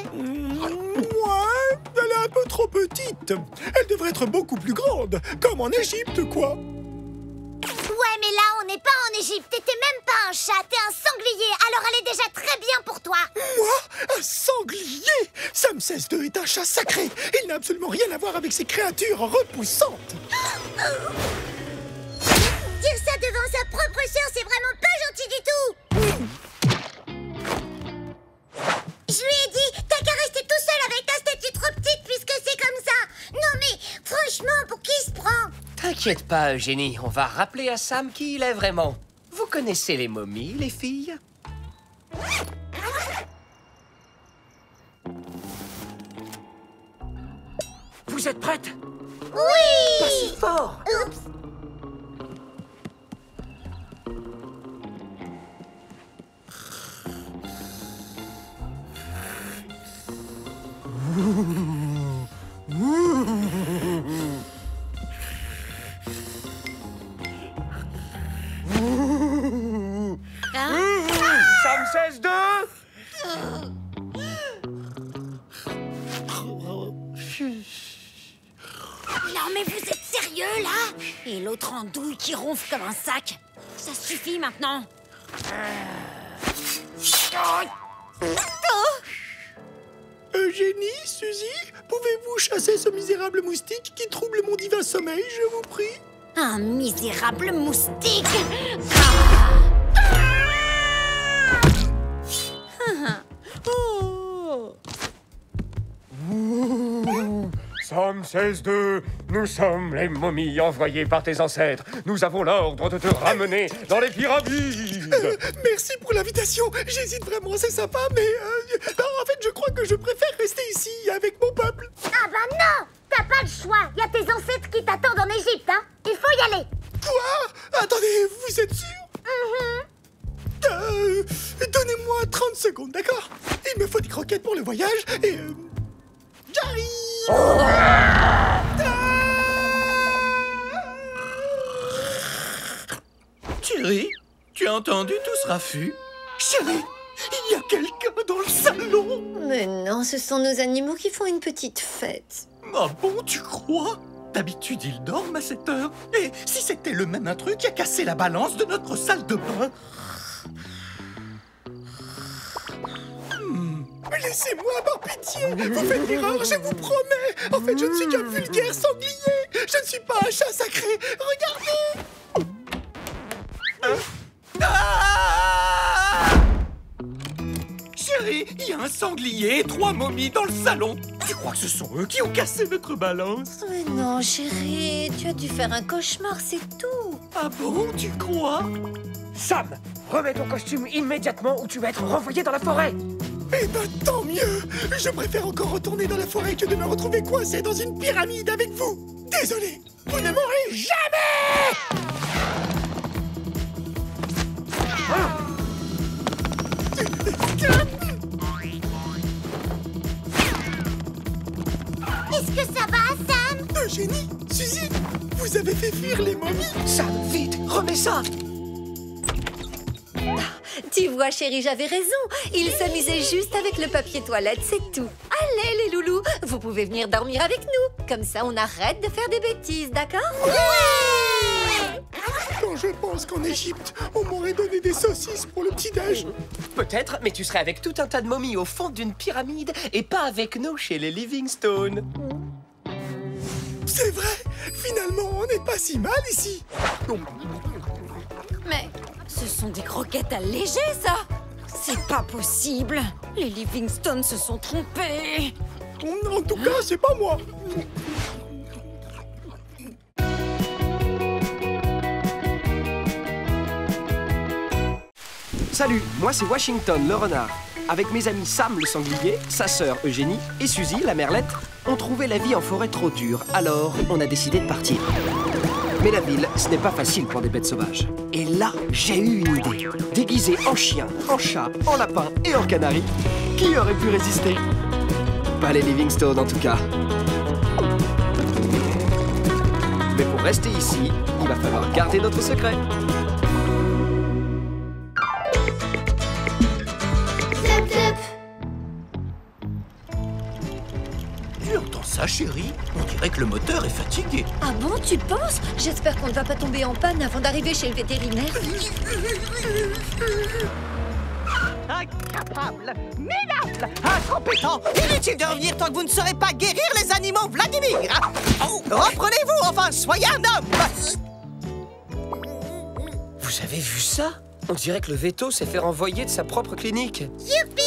Ouais, elle est un peu trop petite. Elle devrait être beaucoup plus grande, comme en Égypte, quoi. Ouais, mais là, on n'est pas en Égypte. T'es même pas un chat, t'es un sanglier. Alors elle est déjà très bien pour toi. Moi? Un sanglier? Samsès II est un chat sacré. Il n'a absolument rien à voir avec ces créatures repoussantes. Dire ça devant sa propre sœur, c'est vraiment pas gentil du tout. Je lui ai dit, t'as qu'à rester tout seul avec ta statue trop petite puisque c'est comme ça. Non mais, franchement, pour qui il se prend? T'inquiète pas, Eugénie. On va rappeler à Sam qui il est vraiment. Vous connaissez les momies, les filles? Vous êtes prêtes? Oui! Pas si fort! Oups! Samsès II! Non mais vous êtes sérieux là? Et l'autre andouille qui ronfle comme un sac. Ça suffit maintenant. Eugénie, Suzy, pouvez-vous chasser ce misérable moustique qui trouble mon divin sommeil, je vous prie? Un misérable moustique. Samsès II, nous sommes les momies envoyées par tes ancêtres. Nous avons l'ordre de te ramener dans les pyramides. Merci pour l'invitation. J'hésite vraiment, c'est sympa, mais... en fait, je crois que je préfère rester ici, avec mon peuple. Ah bah non! T'as pas le choix. Y a tes ancêtres qui t'attendent en Égypte, hein? Il faut y aller. Quoi? Attendez, vous êtes sûr? Donnez-moi 30 secondes, d'accord? Il me faut des croquettes pour le voyage et... j'arrive! Chérie, tu as entendu tout ce raffut? Chérie, il y a quelqu'un dans le salon! Mais non, ce sont nos animaux qui font une petite fête. Ah bon, tu crois? D'habitude, ils dorment à cette heure. Et si c'était le même intrus qui a cassé la balance de notre salle de bain? Laissez-moi avoir pitié! Vous faites l'erreur, je vous promets! En fait, je ne suis qu'un vulgaire sanglier! Je ne suis pas un chat sacré! Regardez! Chérie, il y a un sanglier et 3 momies dans le salon. Tu crois que ce sont eux qui ont cassé notre balance? Mais non, chérie, tu as dû faire un cauchemar, c'est tout. Ah bon, tu crois? Sam, remets ton costume immédiatement ou tu vas être renvoyé dans la forêt. Eh ben, tant mieux. Je préfère encore retourner dans la forêt que de me retrouver coincé dans une pyramide avec vous. Désolé, vous ne m'aurez jamais. Est-ce que ça va, Sam? Eugénie, Suzy, vous avez fait fuir les momies. Sam, vite, remets ça. Tu vois, chérie, j'avais raison. Il s'amusait juste avec le papier toilette, c'est tout. Allez, les loulous, vous pouvez venir dormir avec nous. Comme ça, on arrête de faire des bêtises, d'accord? Quand je pense qu'en Égypte, on m'aurait donné des saucisses pour le petit-déj. Peut-être, mais tu serais avec tout un tas de momies au fond d'une pyramide et pas avec nous chez les Livingstone. C'est vrai, finalement, on n'est pas si mal ici. Mais ce sont des croquettes allégées, ça! C'est pas possible! Les Livingstone se sont trompés! En tout cas, c'est pas moi. Salut, moi c'est Washington le renard. Avec mes amis Sam le sanglier, sa sœur Eugénie et Suzy la merlette, on trouvait la vie en forêt trop dure, alors on a décidé de partir. Mais la ville, ce n'est pas facile pour des bêtes sauvages. Et là, j'ai eu une idée. Déguisé en chien, en chat, en lapin et en canari, qui aurait pu résister? Pas les Livingstone en tout cas. Mais pour rester ici, il va falloir garder notre secret. Tu entends ça, chérie? On dirait que le moteur est fatigué. Ah bon, tu penses? J'espère qu'on ne va pas tomber en panne avant d'arriver chez le vétérinaire. Incapable, minable, incompétent, inutile de revenir tant que vous ne saurez pas guérir les animaux, Vladimir. Reprenez-vous, enfin, soyez un homme. Vous avez vu ça? On dirait que le veto s'est fait renvoyer de sa propre clinique. Youpi!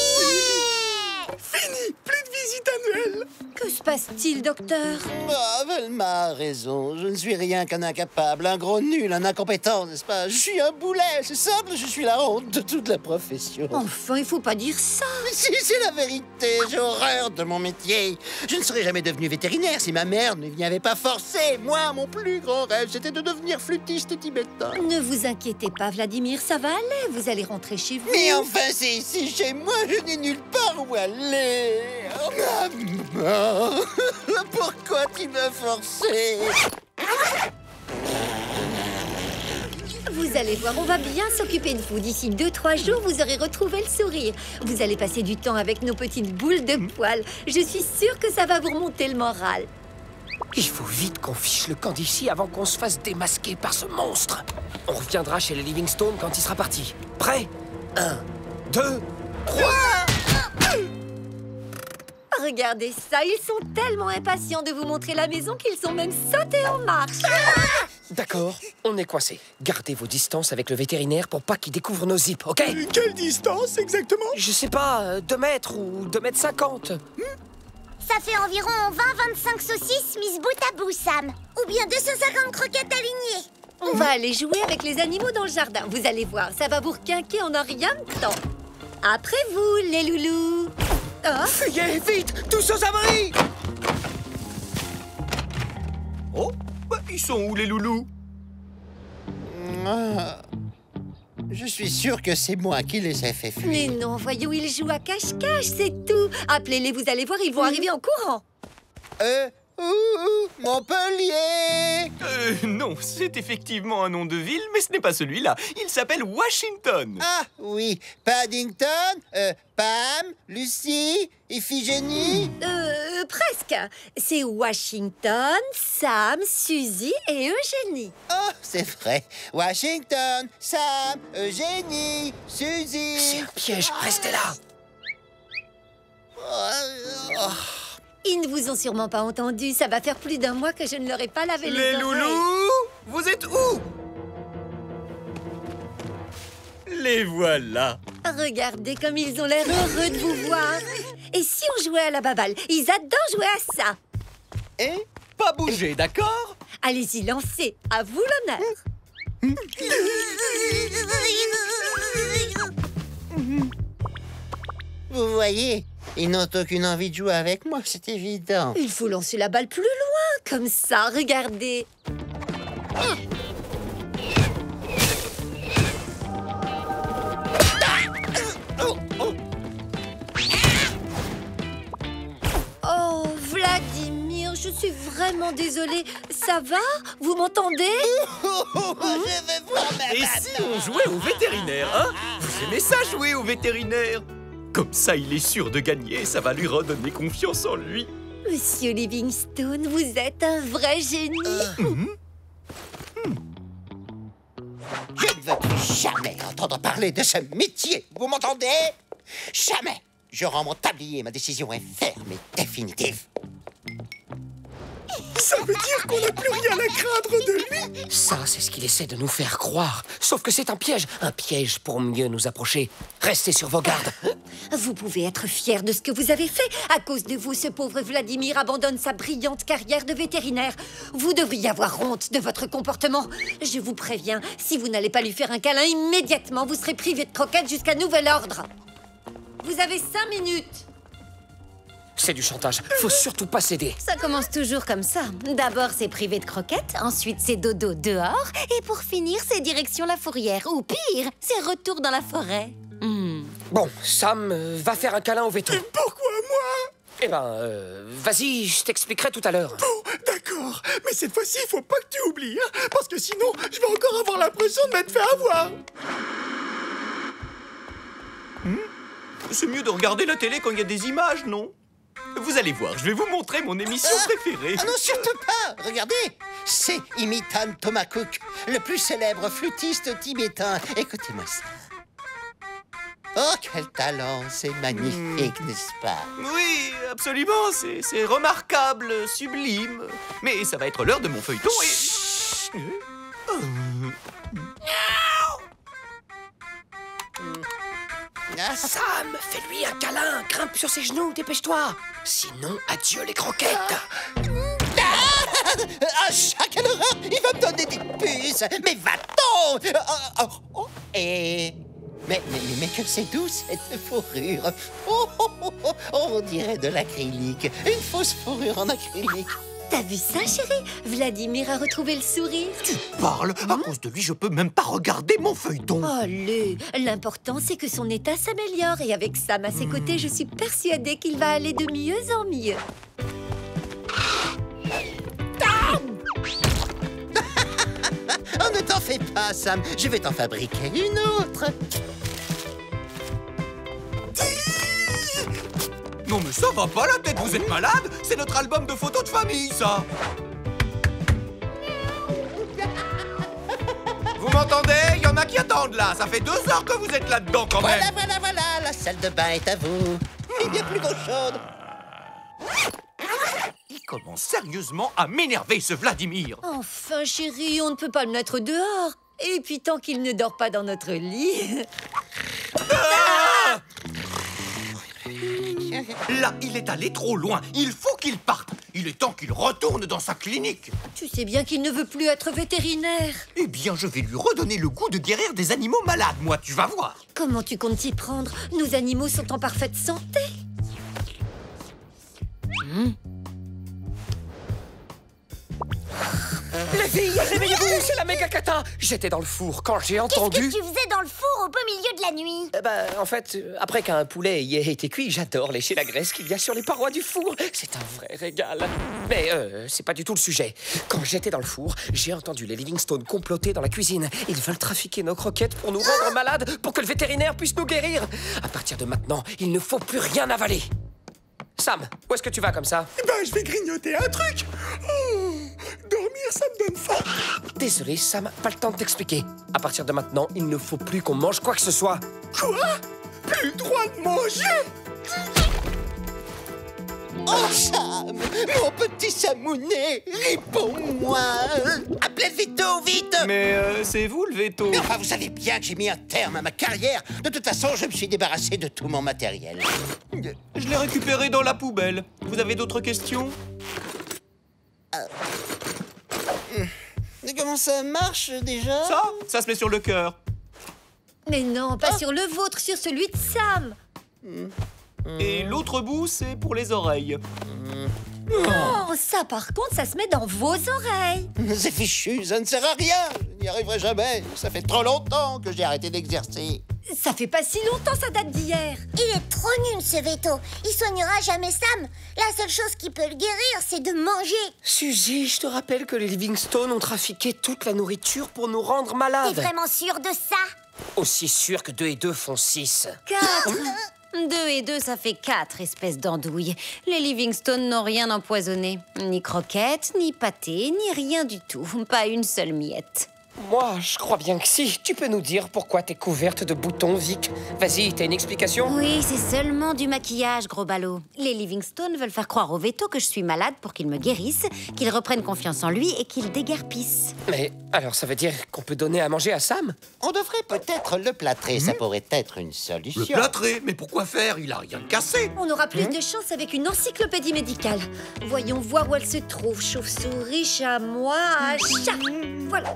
Fini, plus de visite annuelle. Que se passe-t-il, docteur? Ah, Velma a raison. Je ne suis rien qu'un incapable, un gros nul, un incompétent, n'est-ce pas? Je suis un boulet, c'est simple, je suis la honte de toute la profession. Enfin, il faut pas dire ça. Mais si, c'est la vérité, j'ai horreur de mon métier. Je ne serais jamais devenu vétérinaire si ma mère ne m'y avait pas forcé. Moi, mon plus grand rêve, c'était de devenir flûtiste tibétain. Ne vous inquiétez pas, Vladimir, ça va aller. Vous allez rentrer chez vous. Mais enfin, c'est ici, chez moi, je n'ai nulle part où aller. Oh, maman, pourquoi tu m'as forcé? Vous allez voir, on va bien s'occuper de vous. D'ici 2-3 jours, vous aurez retrouvé le sourire. Vous allez passer du temps avec nos petites boules de poils. Je suis sûre que ça va vous remonter le moral. Il faut vite qu'on fiche le camp d'ici avant qu'on se fasse démasquer par ce monstre. On reviendra chez les Livingstone quand il sera parti. Prêt? 1, 2, 3... Regardez ça, ils sont tellement impatients de vous montrer la maison qu'ils sont même sautés en marche. D'accord, on est coincé. Gardez vos distances avec le vétérinaire pour pas qu'il découvre nos zips, ok? Quelle distance exactement? Je sais pas, 2 mètres ou 2 mètres 50. Ça fait environ 20-25 saucisses mises bout à bout, Sam. Ou bien 250 croquettes alignées. On va aller jouer avec les animaux dans le jardin. Vous allez voir, ça va vous requinquer en un rien de temps. Après vous, les loulous. Oh. Fuyez, vite, tous aux abris! Oh, bah, ils sont où les loulous? Je suis sûr que c'est moi qui les ai fait fuir. Mais non, voyons, ils jouent à cache-cache, c'est tout. Appelez-les, vous allez voir, ils vont arriver en courant. Montpellier! Non, c'est effectivement un nom de ville, mais ce n'est pas celui-là. Il s'appelle Washington. Ah oui, Paddington, Pam, Lucie, Iphigénie. Presque. C'est Washington, Sam, Suzy et Eugénie. Oh, c'est vrai. Washington, Sam, Eugénie, Suzy. C'est un piège, restez là. Ils ne vous ont sûrement pas entendu. Ça va faire plus d'un mois que je ne leur ai pas lavé les oreilles. Les loulous, vous êtes où? Les voilà. Regardez comme ils ont l'air heureux de vous voir. Et si on jouait à la baballe? Ils adorent jouer à ça. Et pas bouger, d'accord? Allez-y, lancez. À vous l'honneur. Vous voyez, ils n'ont aucune envie de jouer avec moi, c'est évident. Il faut lancer la balle plus loin, comme ça, regardez. Oh, Vladimir, je suis vraiment désolée. Ça va? Vous m'entendez? Je vais voir ma Et si on jouait au vétérinaire, hein? Vous aimez ça, jouer au vétérinaire? Comme ça, il est sûr de gagner, ça va lui redonner confiance en lui. Monsieur Livingstone, vous êtes un vrai génie. Je ne veux plus jamais entendre parler de ce métier. Vous m'entendez? Jamais. Je rends mon tablier, ma décision est ferme et définitive. Ça veut dire qu'on n'a plus rien à craindre de lui? Ça, c'est ce qu'il essaie de nous faire croire. Sauf que c'est un piège pour mieux nous approcher. Restez sur vos gardes. Vous pouvez être fier de ce que vous avez fait. À cause de vous, ce pauvre Vladimir abandonne sa brillante carrière de vétérinaire. Vous devriez avoir honte de votre comportement. Je vous préviens, si vous n'allez pas lui faire un câlin immédiatement, vous serez privé de croquettes jusqu'à nouvel ordre. Vous avez 5 minutes. C'est du chantage. Faut surtout pas céder. Ça commence toujours comme ça. D'abord, c'est privé de croquettes, ensuite, c'est dodo dehors, et pour finir, c'est direction la fourrière. Ou pire, c'est retour dans la forêt. Bon, Sam va faire un câlin au veto. Pourquoi moi? Eh ben, vas-y, je t'expliquerai tout à l'heure. Bon, d'accord. Mais cette fois-ci, il faut pas que tu oublies, hein, parce que sinon, je vais encore avoir l'impression de m'être fait avoir. C'est mieux de regarder la télé quand il y a des images, non? Vous allez voir, je vais vous montrer mon émission préférée. Ah non, surtout pas. Regardez, c'est Imitan Tomacook, le plus célèbre flûtiste tibétain. Écoutez-moi ça. Oh, quel talent, c'est magnifique, n'est-ce pas? Oui, absolument, c'est remarquable, sublime. Mais ça va être l'heure de mon feuilleton et... Sam, fais-lui un câlin. Grimpe sur ses genoux, dépêche-toi. Sinon, adieu les croquettes. Ah, quelle horreur! Il va me donner des puces! Mais va-t'en! Mais que c'est doux, cette fourrure! On dirait de l'acrylique. Une fausse fourrure en acrylique. T'as vu ça, chérie? Vladimir a retrouvé le sourire. Tu parles? À cause de lui, je peux même pas regarder mon feuilleton. Allez, l'important, c'est que son état s'améliore. Et avec Sam à ses côtés, je suis persuadée qu'il va aller de mieux en mieux. Oh, ne t'en fais pas, Sam. Je vais t'en fabriquer une autre. Non mais ça va pas la tête, vous êtes malade? C'est notre album de photos de famille, ça. Vous m'entendez? Il y en a qui attendent là. Ça fait 2 heures que vous êtes là-dedans quand même. Voilà, la salle de bain est à vous. Il y a plus d'eau chaude. Il commence sérieusement à m'énerver, ce Vladimir. Enfin, chérie, on ne peut pas le mettre dehors. Et puis, tant qu'il ne dort pas dans notre lit... Ah! Là, il est allé trop loin. Il faut qu'il parte. Il est temps qu'il retourne dans sa clinique. Tu sais bien qu'il ne veut plus être vétérinaire. Eh bien, je vais lui redonner le goût de guérir des animaux malades, moi, tu vas voir. Comment tu comptes t'y prendre? Nos animaux sont en parfaite santé. Les filles, réveillez-vous, c'est la méga cata. J'étais dans le four quand j'ai entendu... Qu'est-ce que tu faisais dans le four au beau milieu de la nuit? En fait, après qu'un poulet y ait été cuit, j'adore lécher la graisse qu'il y a sur les parois du four. C'est un vrai régal. Mais c'est pas du tout le sujet. Quand j'étais dans le four, j'ai entendu les Livingstone comploter dans la cuisine. Ils veulent trafiquer nos croquettes pour nous rendre malades, pour que le vétérinaire puisse nous guérir. À partir de maintenant, il ne faut plus rien avaler. Sam, où est-ce que tu vas comme ça? Eh ben, je vais grignoter un truc. Oh, dormir, ça me donne faim. Désolé, Sam, pas le temps de t'expliquer. À partir de maintenant, il ne faut plus qu'on mange quoi que ce soit. Quoi? Plus le droit de manger? Oh, Sam, mon petit Samounet, réponds-moi. Appelez le veto, vite. Mais c'est vous le veto. Mais enfin, vous savez bien que j'ai mis un terme à ma carrière. De toute façon, je me suis débarrassé de tout mon matériel. Je l'ai récupéré dans la poubelle. Vous avez d'autres questions? Comment ça marche, déjà? Ça se met sur le cœur. Mais non, pas sur le vôtre, sur celui de Sam. Et l'autre bout, c'est pour les oreilles. Oh, ça par contre, ça se met dans vos oreilles. C'est fichu, ça ne sert à rien. Je n'y arriverai jamais. Ça fait trop longtemps que j'ai arrêté d'exercer. Ça fait pas si longtemps, ça date d'hier. Il est trop nul, ce veto. Il soignera jamais Sam. La seule chose qui peut le guérir, c'est de manger. Suzy, je te rappelle que les Livingstone ont trafiqué toute la nourriture pour nous rendre malades. T'es vraiment sûr de ça? Aussi sûr que 2 et 2 font 6. 4. 2 et 2, ça fait 4, espèce d'andouille. Les Livingstone n'ont rien empoisonné. Ni croquettes, ni pâté, ni rien du tout. Pas une seule miette. Moi, je crois bien que si. Tu peux nous dire pourquoi t'es couverte de boutons, Vic? Vas-y, t'as une explication? Oui, c'est seulement du maquillage, gros ballot. Les Livingstone veulent faire croire au veto que je suis malade pour qu'il me guérisse, qu'il reprenne confiance en lui et qu'il déguerpisse. Mais alors, ça veut dire qu'on peut donner à manger à Sam? On devrait peut-être le plâtrer, ça pourrait être une solution. Le plâtrer? Mais pourquoi faire? Il a rien cassé. On aura plus de chance avec une encyclopédie médicale. Voyons voir où elle se trouve. Chauve-souris, chamois, chat. Voilà.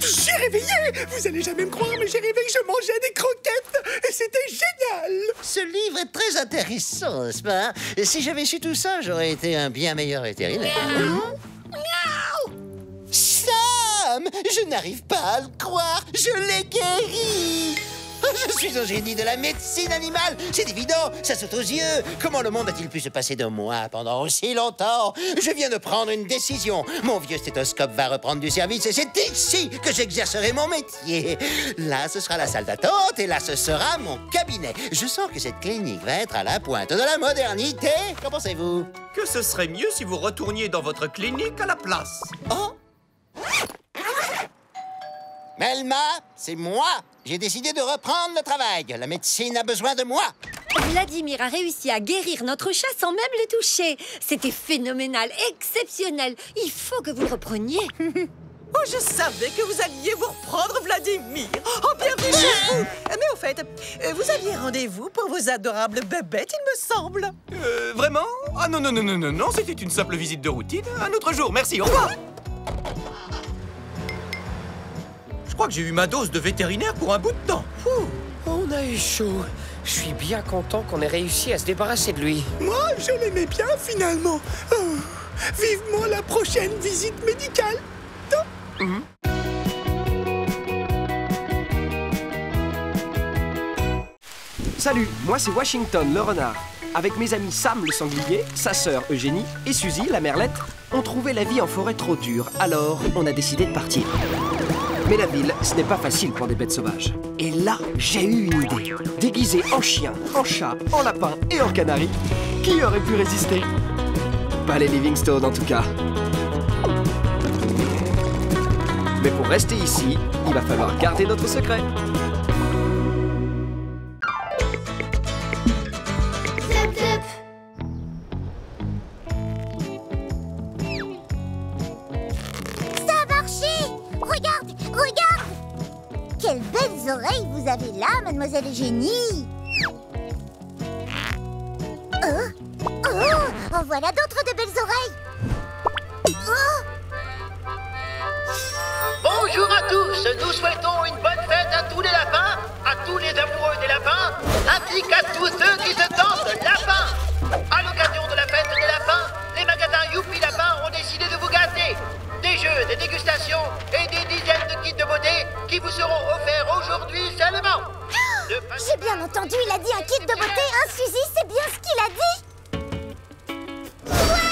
J'ai réveillé! Vous allez jamais me croire, mais j'ai rêvé que je mangeais des croquettes! Et c'était génial! Ce livre est très intéressant, n'est-ce pas? Si j'avais su tout ça, j'aurais été un bien meilleur vétérinaire. Sam! Je n'arrive pas à le croire! Je l'ai guéri! Je suis un génie de la médecine animale! C'est évident, ça saute aux yeux! Comment le monde a-t-il pu se passer de moi pendant aussi longtemps? Je viens de prendre une décision. Mon vieux stéthoscope va reprendre du service et c'est ici que j'exercerai mon métier. Là, ce sera la salle d'attente et là, ce sera mon cabinet. Je sens que cette clinique va être à la pointe de la modernité. Qu'en pensez-vous? Que ce serait mieux si vous retourniez dans votre clinique à la place. Oh! Melma, c'est moi. J'ai décidé de reprendre le travail. La médecine a besoin de moi. Vladimir a réussi à guérir notre chat sans même le toucher. C'était phénoménal, exceptionnel. Il faut que vous le repreniez. Oh, je savais que vous alliez vous reprendre, Vladimir. Oh, bienvenue chez vous. Mais au fait, vous aviez rendez-vous pour vos adorables bébêtes, il me semble. Vraiment? Ah non, non, non, non, non, non, c'était une simple visite de routine. Un autre jour, merci, au revoir. Je crois que j'ai eu ma dose de vétérinaire pour un bout de temps. On a eu chaud. Je suis bien content qu'on ait réussi à se débarrasser de lui. Moi, je l'aimais bien, finalement. Oh, vivement la prochaine visite médicale. Salut, moi c'est Washington le renard. Avec mes amis Sam le sanglier, sa sœur Eugénie et Suzy la merlette, on trouvait la vie en forêt trop dure, alors on a décidé de partir. Mais la ville, ce n'est pas facile pour des bêtes sauvages. Et là, j'ai eu une idée. Déguisé en chien, en chat, en lapin et en canari, qui aurait pu résister? Pas les Livingstone en tout cas. Mais pour rester ici, il va falloir garder notre secret. Quelles belles oreilles vous avez là, mademoiselle Eugénie! Oh, en voilà d'autres de belles oreilles! Bonjour à tous, nous souhaitons une bonne fête à tous les lapins, à tous les amoureux des lapins, ainsi qu'à tous ceux qui se tentent lapins. À l'occasion de la fête des lapins, les magasins Youpi Lapin ont décidé de vous gâter. Des jeux, des dégustations et des dizaines de kits de beauté qui vous seront offerts aujourd'hui seulement. J'ai bien entendu, il a dit un kit de beauté, hein, Suzy, c'est bien ce qu'il a dit. Ouais!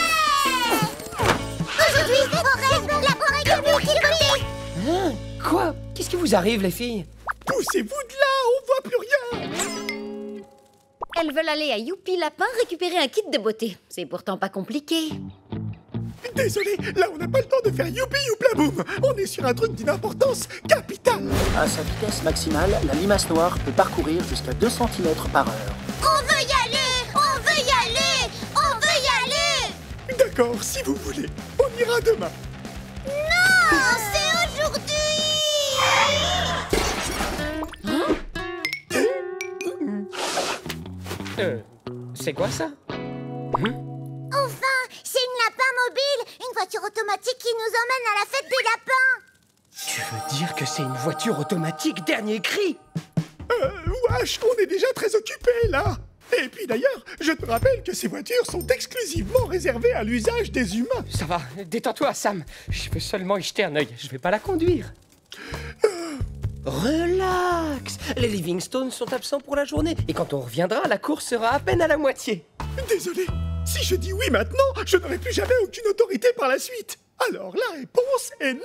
Aujourd'hui, on rêve la forêt de kit de beauté. Quoi? Qu'est-ce qui vous arrive, les filles? Poussez-vous de là, on voit plus rien. Elles veulent aller à Youpi Lapin récupérer un kit de beauté. C'est pourtant pas compliqué. Désolé, là on n'a pas le temps de faire youpi youplaboum. On est sur un truc d'une importance capitale. À sa vitesse maximale, la limace noire peut parcourir jusqu'à 2 cm par heure. On veut y aller! On veut y aller! On veut y aller! D'accord, si vous voulez, on ira demain. Non, c'est aujourd'hui! C'est quoi ça? Enfin, c'est une lapin mobile, une voiture automatique qui nous emmène à la fête des lapins. Tu veux dire que c'est une voiture automatique dernier cri? Wesh, on est déjà très occupés, là. Et puis d'ailleurs, je te rappelle que ces voitures sont exclusivement réservées à l'usage des humains. Ça va, détends-toi, Sam. Je veux seulement y jeter un œil, je vais pas la conduire. Relax. Les Livingstones sont absents pour la journée. Et quand on reviendra, la course sera à peine à la moitié. Désolé, si je dis oui maintenant, je n'aurai plus jamais aucune autorité par la suite. Alors la réponse est non.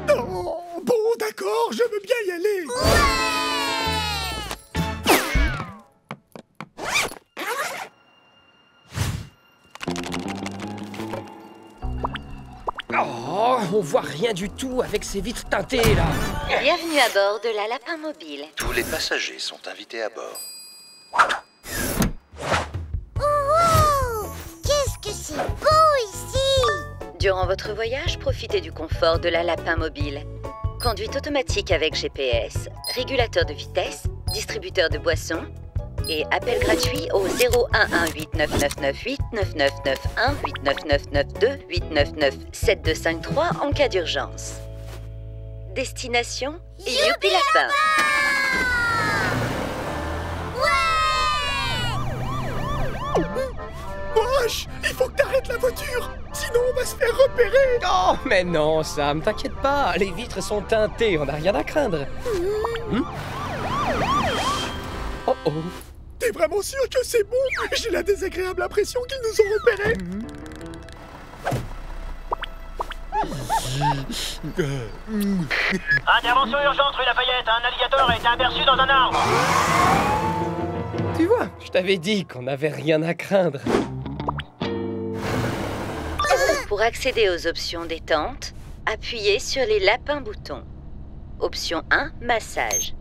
Non, bon, d'accord, je veux bien y aller. Oh, on voit rien du tout avec ces vitres teintées, là. Bienvenue à bord de la Lapin Mobile. Tous les passagers sont invités à bord. Oh, qu'est-ce que c'est beau ici! Durant votre voyage, profitez du confort de la Lapin Mobile. Conduite automatique avec GPS, régulateur de vitesse, distributeur de boissons et appel gratuit au 011 8999 8991 89992 899 7253 en cas d'urgence. Destination Youpi Lapin. Wesh, il faut que t'arrêtes la voiture, sinon on va se faire repérer. Oh, mais non, Sam, t'inquiète pas. Les vitres sont teintées, on n'a rien à craindre. Oh oh. T'es vraiment sûr que c'est bon? J'ai la désagréable impression qu'ils nous ont repérés. Intervention urgente rue Lafayette, un alligator a été aperçu dans un arbre. Tu vois, je t'avais dit qu'on n'avait rien à craindre. Pour accéder aux options détente, appuyez sur les lapins boutons. Option 1, massage.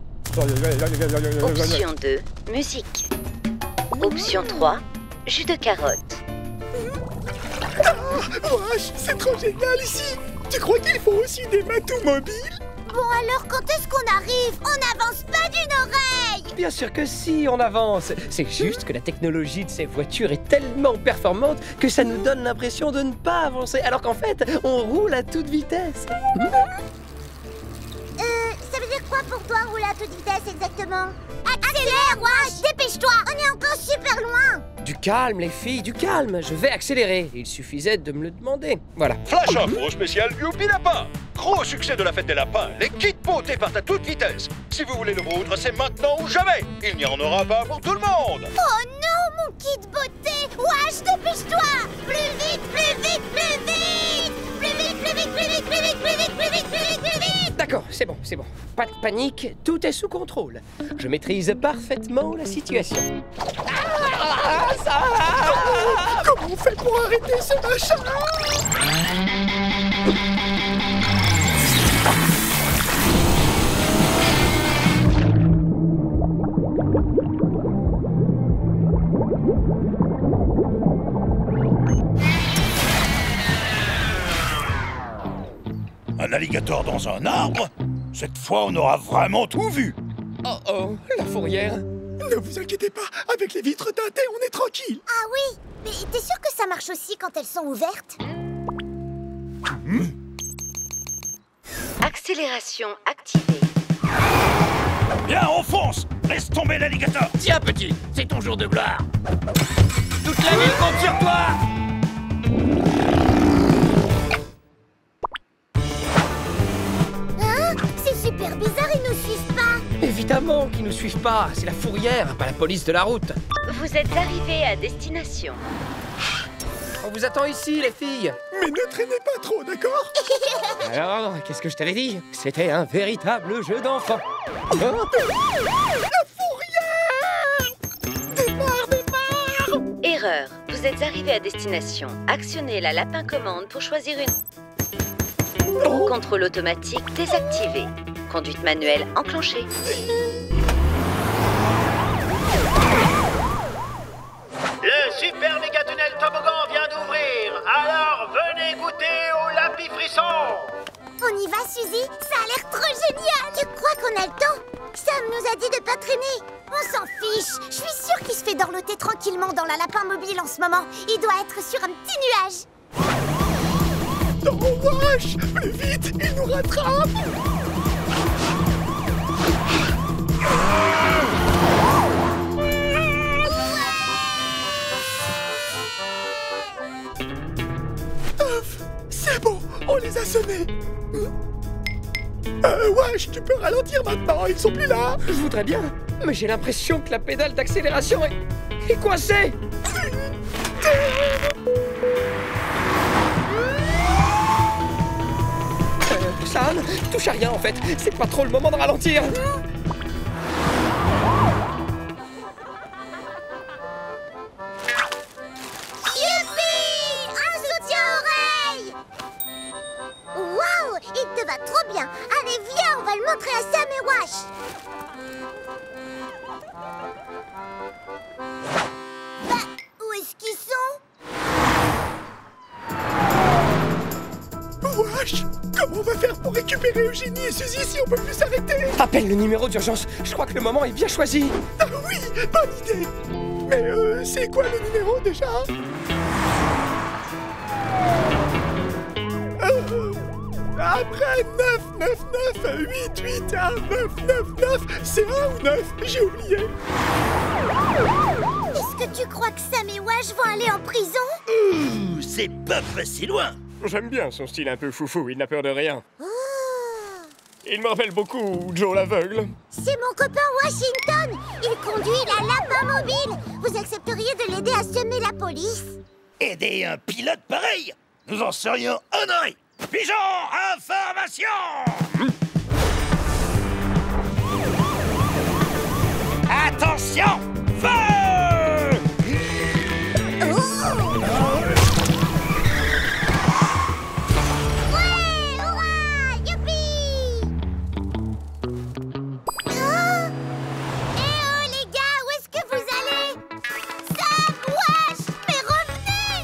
Option 2, musique. Option 3, jus de carotte. Wesh, c'est trop génial ici. Tu crois qu'il faut aussi des matous mobiles? Bon alors, quand est-ce qu'on arrive? On n'avance pas d'une oreille! Bien sûr que si, on avance. C'est juste que la technologie de ces voitures est tellement performante que ça nous donne l'impression de ne pas avancer, alors qu'en fait, on roule à toute vitesse. Ça veut dire quoi pour toi, rouler à toute vitesse exactement? Accélère, Wash! Dépêche-toi! On est encore super loin! Du calme, les filles, du calme. Je vais accélérer. Il suffisait de me le demander. Voilà. Flash info spécial Youpi Lapin. Gros succès de la fête des lapins. Les kits beauté partent à toute vitesse. Si vous voulez le vôtre, c'est maintenant ou jamais. Il n'y en aura pas pour tout le monde. Oh non, mon kit beauté! Wash, dépêche-toi! Plus vite, plus vite, plus vite! Plus vite, plus vite, plus vite, plus vite, plus vite, plus vite, plus vite, plus vite! D'accord, c'est bon, c'est bon. Pas de panique, tout est sous contrôle. Je maîtrise parfaitement la situation. Comment on fait pour arrêter ce machin? Un alligator dans un arbre? Cette fois, on aura vraiment tout vu. Oh oh, la fourrière. Ne vous inquiétez pas, avec les vitres teintées, on est tranquille. Ah oui, mais t'es sûr que ça marche aussi quand elles sont ouvertes? Accélération activée. Bien, on fonce. Laisse tomber l'alligator. Tiens, petit, c'est ton jour de gloire. Toute la ville compte sur toi. Hein? C'est super bizarre, ils nous suivent pas! Évidemment qu'ils nous suivent pas. C'est la fourrière, pas la police de la route. Vous êtes arrivés à destination. On vous attend ici, les filles. Mais ne traînez pas trop, d'accord? Alors, qu'est-ce que je t'avais dit? C'était un véritable jeu d'enfant. Oh. La fourrière! Départ! Erreur. Vous êtes arrivés à destination. Actionnez la lapin commande pour choisir une. Contrôle automatique désactivé. Conduite manuelle enclenchée. Le super méga tunnel toboggan vient d'ouvrir. Alors venez goûter au Lapi Frisson. On y va, Suzy? Ça a l'air trop génial! Tu crois qu'on a le temps? Sam nous a dit de pas traîner. On s'en fiche. Je suis sûre qu'il se fait dorloter tranquillement dans la lapin mobile en ce moment. Il doit être sur un petit nuage. Non, wesh! Plus vite, il nous rattrape! C'est bon, on les a semés. Wesh, tu peux ralentir maintenant, ils sont plus là. Je voudrais bien, mais j'ai l'impression que la pédale d'accélération est coincée. Sam, touche à rien en fait. C'est pas trop le moment de ralentir. Waouh, il te va trop bien. Allez, viens, on va le montrer à Sam et Wash. Bah, où est-ce qu'ils sont? Wesh, comment on va faire pour récupérer Eugénie et Suzy si on peut plus s'arrêter? Appelle le numéro d'urgence. Je crois que le moment est bien choisi. Ah oui, bonne idée. Mais c'est quoi le numéro déjà? Après 999 881 999, c'est 1 ou 9? J'ai oublié. Est-ce que tu crois que Sam et Wash vont aller en prison? Ouh, c'est pas si loin. J'aime bien son style un peu foufou, il n'a peur de rien. Il me rappelle beaucoup Joe l'aveugle. C'est mon copain Washington. Il conduit la lapin mobile. Vous accepteriez de l'aider à semer la police? Aider un pilote pareil? Nous en serions honorés. Pigeon, information! Attention! Feu! Ouais, hurrah, youpi! Les gars, où est-ce que vous allez? Sam, Wash, mais revenez!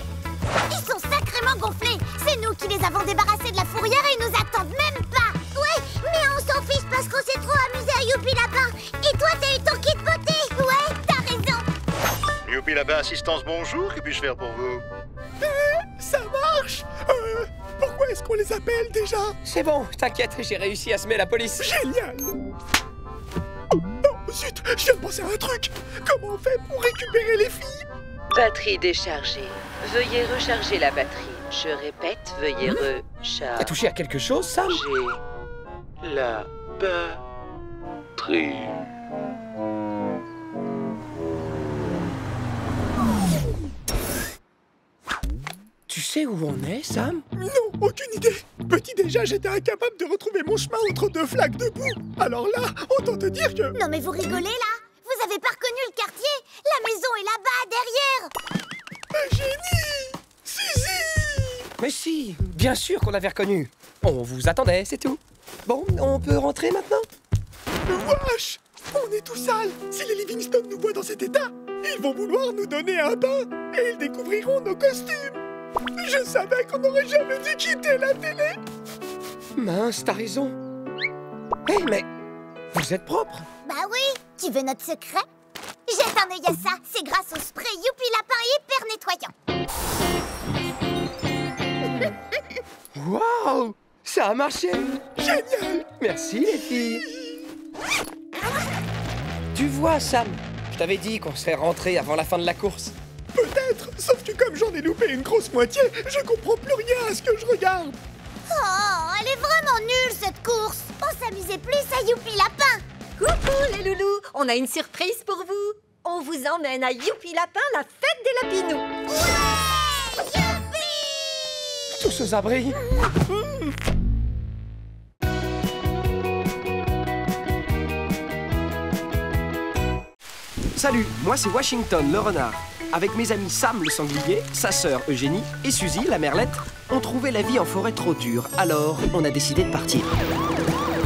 Ils sont sacrément gonflés. C'est nous qui les avons débarrassés de la fourrière et ils nous attendent même pas. Ouais, mais on s'en fiche parce qu'on s'est trop amusé à Youpi Lapin. Et toi, t'as eu ton kit beauté. Ouais, t'as raison. Youpi Lapin Assistance, bonjour, que puis-je faire pour vous? Ça marche. Pourquoi est-ce qu'on les appelle déjà? C'est bon, t'inquiète, j'ai réussi à semer la police. Génial. Oh, zut, je viens de penser à un truc. Comment on fait pour récupérer les filles? Batterie déchargée. Veuillez recharger la batterie. Je répète, veuillez recharger. T'as touché à quelque chose, Sam? La batterie. Tu sais où on est, Sam? Non, aucune idée. Petit déjà, j'étais incapable de retrouver mon chemin entre deux flaques de boue. Alors là, autant te dire que... Non mais vous rigolez là? Vous avez pas reconnu le quartier? La maison est là-bas, derrière. Eugénie! Suzy! Mais si, bien sûr qu'on l'avait reconnu. On vous attendait, c'est tout. Bon, on peut rentrer maintenant? Wesh! On est tout sale. Si les Livingstone nous voient dans cet état, ils vont vouloir nous donner un bain et ils découvriront nos costumes. Je savais qu'on n'aurait jamais dû quitter la télé. Mince, t'as raison. Hé, mais vous êtes propre. Bah oui, tu veux notre secret? Jette un œil à ça, c'est grâce au spray Youpi Lapin hyper nettoyant. Waouh! Ça a marché! Génial! Merci les filles! Tu vois, Sam, je t'avais dit qu'on serait rentré avant la fin de la course. Peut-être, sauf que comme j'en ai loupé une grosse moitié, je comprends plus rien à ce que je regarde. Oh, elle est vraiment nulle cette course. On s'amusait plus à Youpi Lapin. Coucou les loulous, on a une surprise pour vous. On vous emmène à Youpi Lapin, la fête des lapinous. Ouais, youpi! Tous aux abris. Salut, moi c'est Washington le renard. Avec mes amis Sam le sanglier, sa sœur Eugénie et Suzy la merlette, on trouvait la vie en forêt trop dure, alors on a décidé de partir.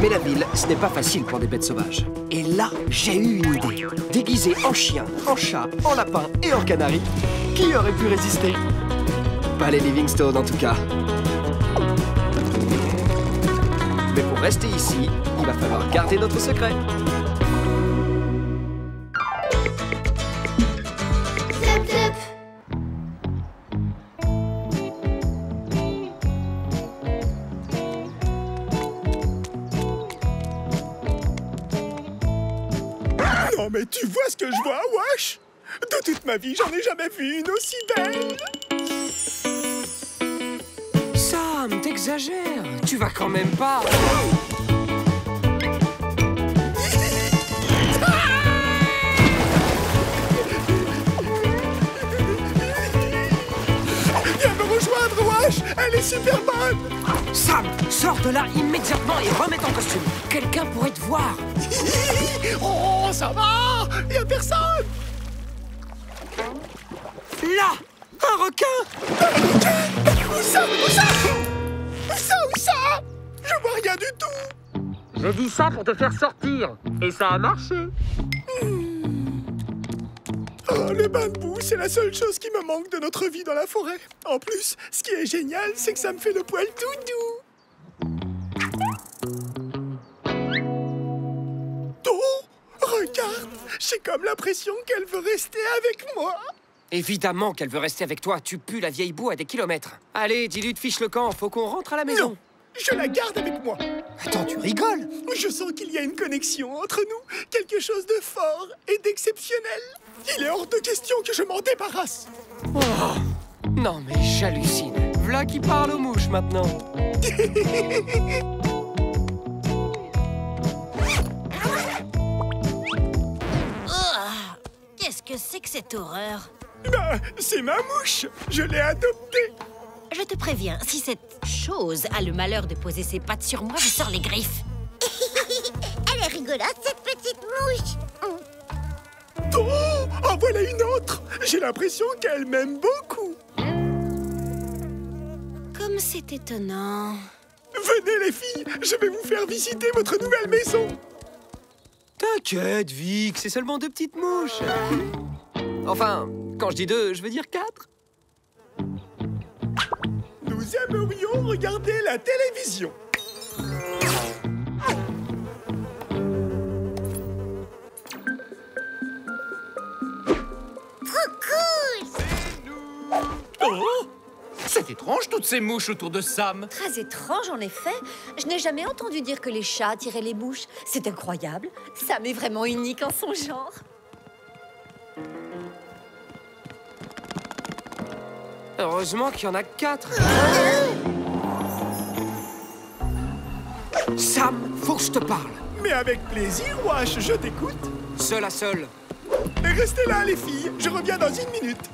Mais la ville, ce n'est pas facile pour des bêtes sauvages. Et là, j'ai eu une idée. Déguisé en chien, en chat, en lapin et en canari, qui aurait pu résister? Pas les Livingstone en tout cas. Mais pour rester ici, il va falloir garder notre secret. Non, mais tu vois ce que je vois, wesh? De toute ma vie, j'en ai jamais vu une aussi belle. Sam, t'exagères. Tu vas quand même pas... Viens me rejoindre, wesh. Elle est super bonne. Sam, sors de là immédiatement et remets ton costume. Quelqu'un pourrait te voir. Oh, ça va. Y'a personne. Là, un requin. Un requin? Où ça? Où ça? Où ça? Où ça? Je vois rien du tout. J'ai dit ça pour te faire sortir. Et ça a marché. Oh, le bain de boue, c'est la seule chose qui me manque de notre vie dans la forêt. En plus, ce qui est génial, c'est que ça me fait le poil tout doux. Oh, regarde, j'ai comme l'impression qu'elle veut rester avec moi. Évidemment qu'elle veut rester avec toi. Tu pues la vieille boue à des kilomètres. Allez, dis-lui de fiche le camp. Faut qu'on rentre à la maison. Non, je la garde avec moi. Attends, tu rigoles? Je sens qu'il y a une connexion entre nous. Quelque chose de fort et d'exceptionnel. Il est hors de question que je m'en débarrasse. Oh, non, mais j'hallucine. V'là qui parle aux mouches maintenant. Qu'est-ce que c'est que cette horreur? Bah, c'est ma mouche. Je l'ai adoptée. Je te préviens, si cette chose a le malheur de poser ses pattes sur moi, je sors les griffes. Elle est rigolote, cette petite mouche. Oh, en voilà une autre. J'ai l'impression qu'elle m'aime beaucoup. Comme c'est étonnant. Venez les filles, je vais vous faire visiter votre nouvelle maison. T'inquiète, Vic, c'est seulement 2 petites mouches. Enfin, quand je dis 2, je veux dire 4. Nous aimerions regarder la télévision. Trop cool! Oh! C'est étrange, toutes ces mouches autour de Sam. Très étrange, en effet. Je n'ai jamais entendu dire que les chats attiraient les mouches. C'est incroyable. Sam est vraiment unique en son genre. Heureusement qu'il y en a 4. Sam, faut que je te parle. Mais avec plaisir, wesh, je t'écoute. Seul à seul. Et restez là, les filles. Je reviens dans 1 minute.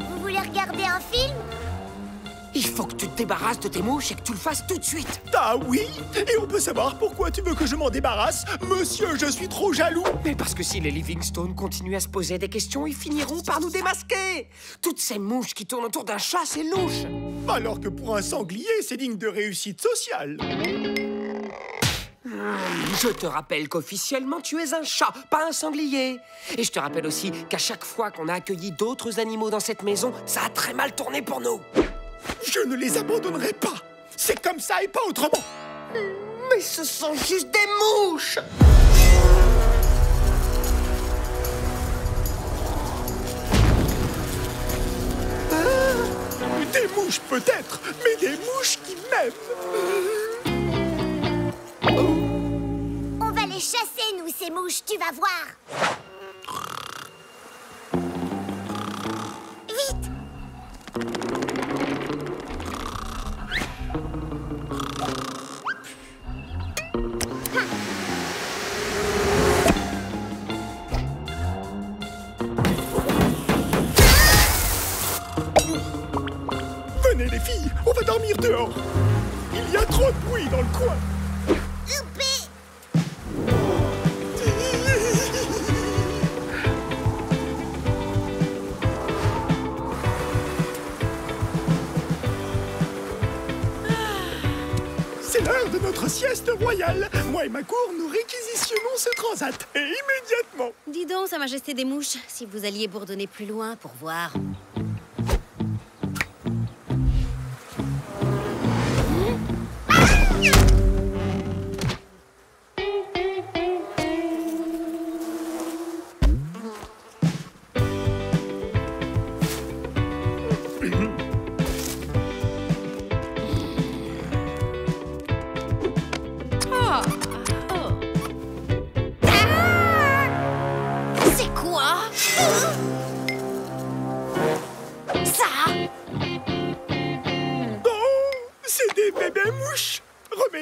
Vous voulez regarder un film? Il faut que tu te débarrasses de tes mouches et que tu le fasses tout de suite. Ah oui? Et on peut savoir pourquoi tu veux que je m'en débarrasse? Monsieur, je suis trop jaloux. Mais parce que si les Livingstone continuent à se poser des questions, ils finiront par nous démasquer. Toutes ces mouches qui tournent autour d'un chat, c'est louche. Alors que pour un sanglier, c'est digne de réussite sociale. Je te rappelle qu'officiellement, tu es un chat, pas un sanglier. Et je te rappelle aussi qu'à chaque fois qu'on a accueilli d'autres animaux dans cette maison, ça a très mal tourné pour nous. Je ne les abandonnerai pas. C'est comme ça et pas autrement. Mais ce sont juste des mouches. Des mouches peut-être, mais des mouches qui m'aiment. On va les chasser, nous, ces mouches, tu vas voir. Vite! Venez les filles, on va dormir dehors. Il y a trop de bruit dans le coin. C'est l'heure de notre sieste royale. Moi et ma cour, nous réquisitionnons ce transat. Et immédiatement. Dis donc, Sa Majesté des Mouches, si vous alliez bourdonner plus loin pour voir.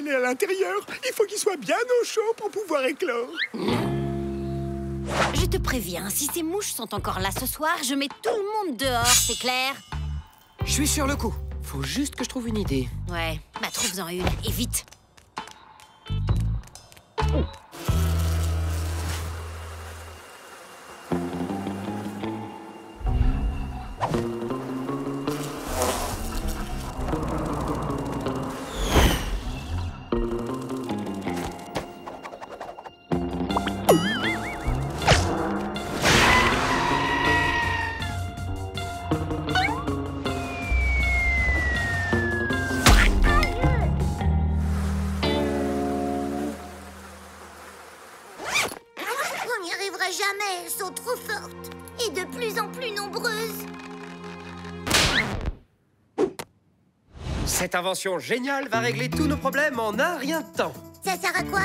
aller à l'intérieur. Il faut qu'il soit bien au chaud pour pouvoir éclore. Je te préviens, si ces mouches sont encore là ce soir, je mets tout le monde dehors, c'est clair? Je suis sur le coup. Faut juste que je trouve une idée. Ouais, bah trouve-en une, et vite. On n'y arrivera jamais, elles sont trop fortes. Et de plus en plus nombreuses. Cette invention géniale va régler tous nos problèmes en un rien de temps. Ça sert à quoi?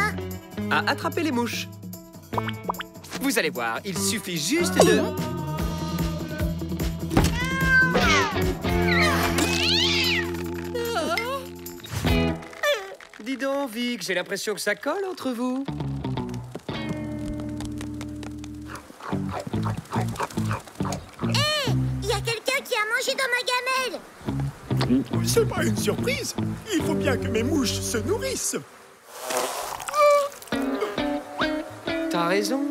À attraper les mouches. Vous allez voir, il suffit juste de... Dis donc, Vic, j'ai l'impression que ça colle entre vous. Hé! Il y a quelqu'un qui a mangé dans ma gamelle! C'est pas une surprise. Il faut bien que mes mouches se nourrissent. T'as raison.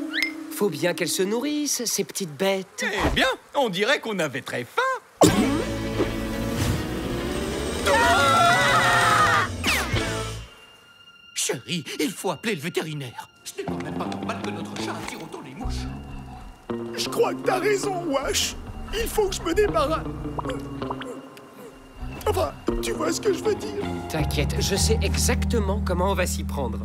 Faut bien qu'elles se nourrissent, ces petites bêtes. Eh bien, on dirait qu'on avait très faim. Chérie, il faut appeler le vétérinaire. Ce n'est quand même pas normal que notre chat attire autant les mouches. Je crois que t'as raison, Wash. Il faut que je me débarrasse. Enfin, tu vois ce que je veux dire. T'inquiète, je sais exactement comment on va s'y prendre.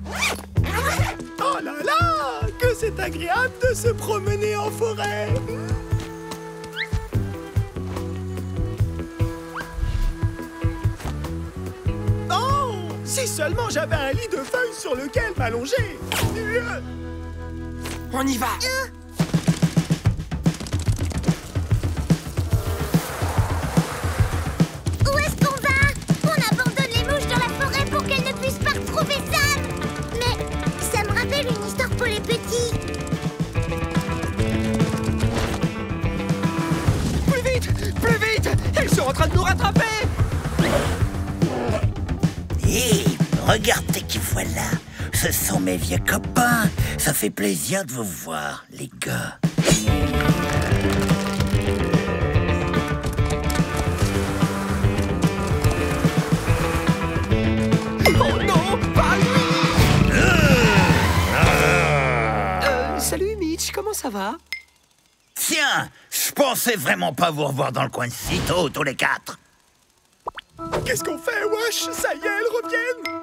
Oh là là, que c'est agréable de se promener en forêt. Oh, si seulement j'avais un lit de feuilles sur lequel m'allonger. On y va. Où est-ce qu'on va? On abandonne les mouches dans la forêt pour qu'elles ne puissent pas retrouver Sam. Mais ça me rappelle une histoire pour les petits. Plus vite! Plus vite! Elles sont en train de nous rattraper! Hé, regardez qui voilà. Ce sont mes vieux copains. Ça fait plaisir de vous voir, les gars. Oh non, pas lui! Salut Mitch, comment ça va? Tiens, je pensais vraiment pas vous revoir dans le coin si tôt, tous les quatre. Qu'est-ce qu'on fait, Wash? Ça y est, elles reviennent.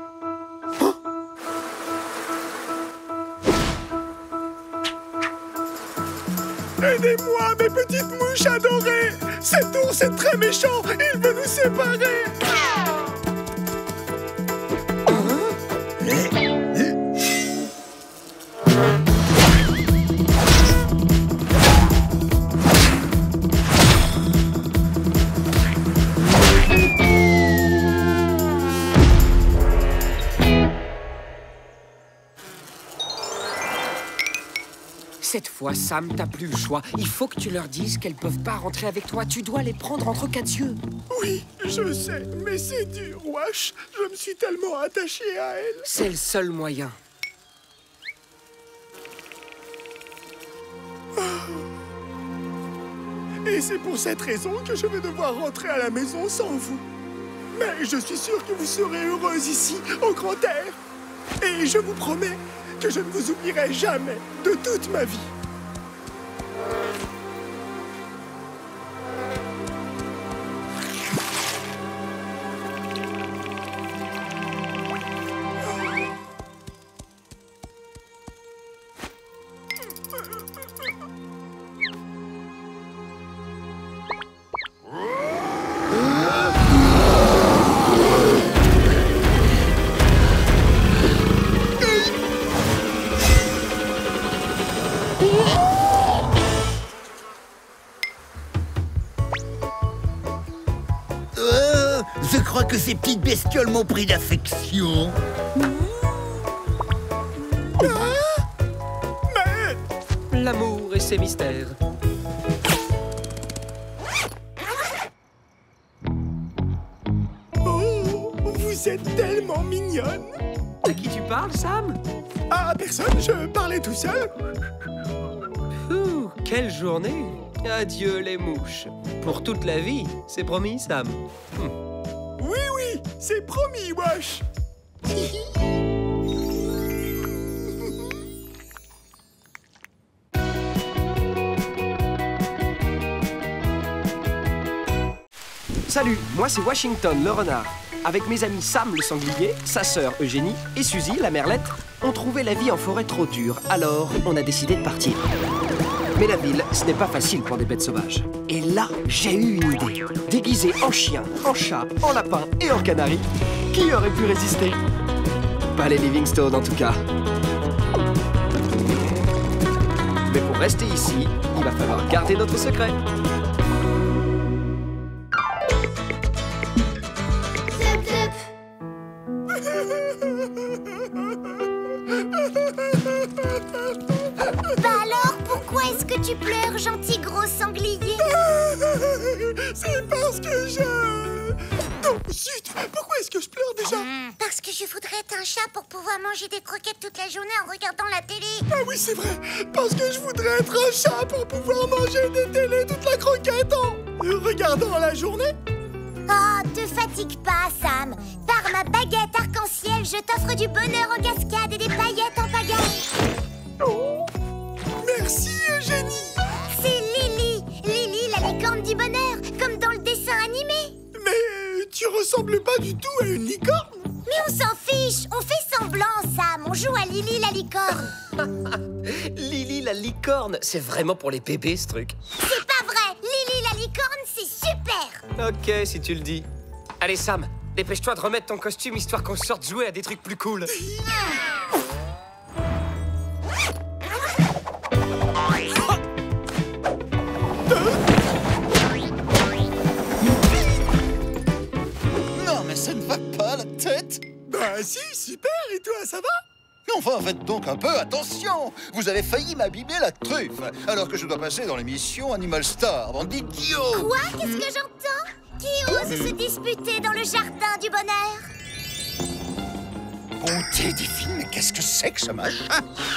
Aidez-moi, mes petites mouches adorées. Cet ours est très méchant. Il veut nous séparer. Cette fois, Sam, t'as plus le choix. Il faut que tu leur dises qu'elles peuvent pas rentrer avec toi. Tu dois les prendre entre quatre yeux. Oui, je sais, mais c'est dur, Wash. Je me suis tellement attaché à elle. C'est le seul moyen. Et c'est pour cette raison que je vais devoir rentrer à la maison sans vous. Mais je suis sûr que vous serez heureuse ici, au grand air. Et je vous promets que je ne vous oublierai jamais de toute ma vie. Je crois que ces petites bestioles m'ont pris d'affection. L'amour et ses mystères. Oh, vous êtes tellement mignonne. À qui tu parles, Sam? À personne, je parlais tout seul. Ouh, quelle journée! Adieu les mouches. Pour toute la vie, c'est promis, Sam. Oui, oui, c'est promis, Wash. Salut, moi c'est Washington le renard. Avec mes amis Sam le sanglier, sa sœur Eugénie et Suzy la merlette, on trouvait la vie en forêt trop dure, alors on a décidé de partir. Mais la ville, ce n'est pas facile pour des bêtes sauvages. Et là, j'ai eu une idée. Déguisé en chien, en chat, en lapin et en canari, qui aurait pu résister? Pas les Livingstone en tout cas. Mais pour rester ici, il va falloir garder notre secret. Bah alors, pourquoi est-ce que tu pleures, gentil gros sanglier? C'est parce que je... Oh, zut! Pourquoi est-ce que je pleure déjà? Parce que je voudrais être un chat pour pouvoir manger des croquettes toute la journée en regardant la télé. Ah oui, c'est vrai! Parce que je voudrais être un chat pour pouvoir manger des télés toute la croquette en regardant la journée. Oh, te fatigue pas, Sam. Par ma baguette arc-en-ciel, je t'offre du bonheur en cascade et des paillettes en pagaille. Oh, merci, Eugénie. C'est Lily. Lily, la licorne du bonheur, comme dans le dessin animé. Mais tu ressembles pas du tout à une licorne. Mais on s'en fiche, on fait semblant, Sam. On joue à Lily la licorne. Lily la licorne, c'est vraiment pour les bébés ce truc. C'est pas vrai. Lily la licorne, c'est super. Ok, si tu le dis. Allez Sam, dépêche-toi de remettre ton costume histoire qu'on sorte jouer à des trucs plus cool. Non, mais ça ne va pas, la tête. Bah si, super. Et toi, ça va? Enfin, faites donc un peu attention. Vous avez failli m'abîmer la truffe, alors que je dois passer dans l'émission Animal Star, bande d'idiots. Quoi? Qu'est-ce que j'entends? Qui ose se disputer dans le jardin du bonheur? Bonté divine, mais qu'est-ce que c'est que ce machin?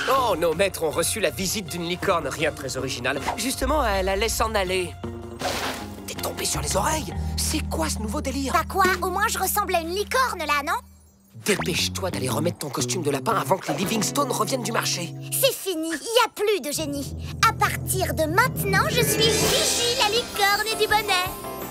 Oh, nos maîtres ont reçu la visite d'une licorne, rien de très original. Justement, elle allait s'en aller. T'es tombé sur les oreilles? C'est quoi ce nouveau délire? Bah quoi? Au moins je ressemble à une licorne là, non? Dépêche-toi d'aller remettre ton costume de lapin avant que les Livingstone reviennent du marché. C'est fini, il n'y a plus de génie. À partir de maintenant, je suis Gigi, la licorne du bonheur.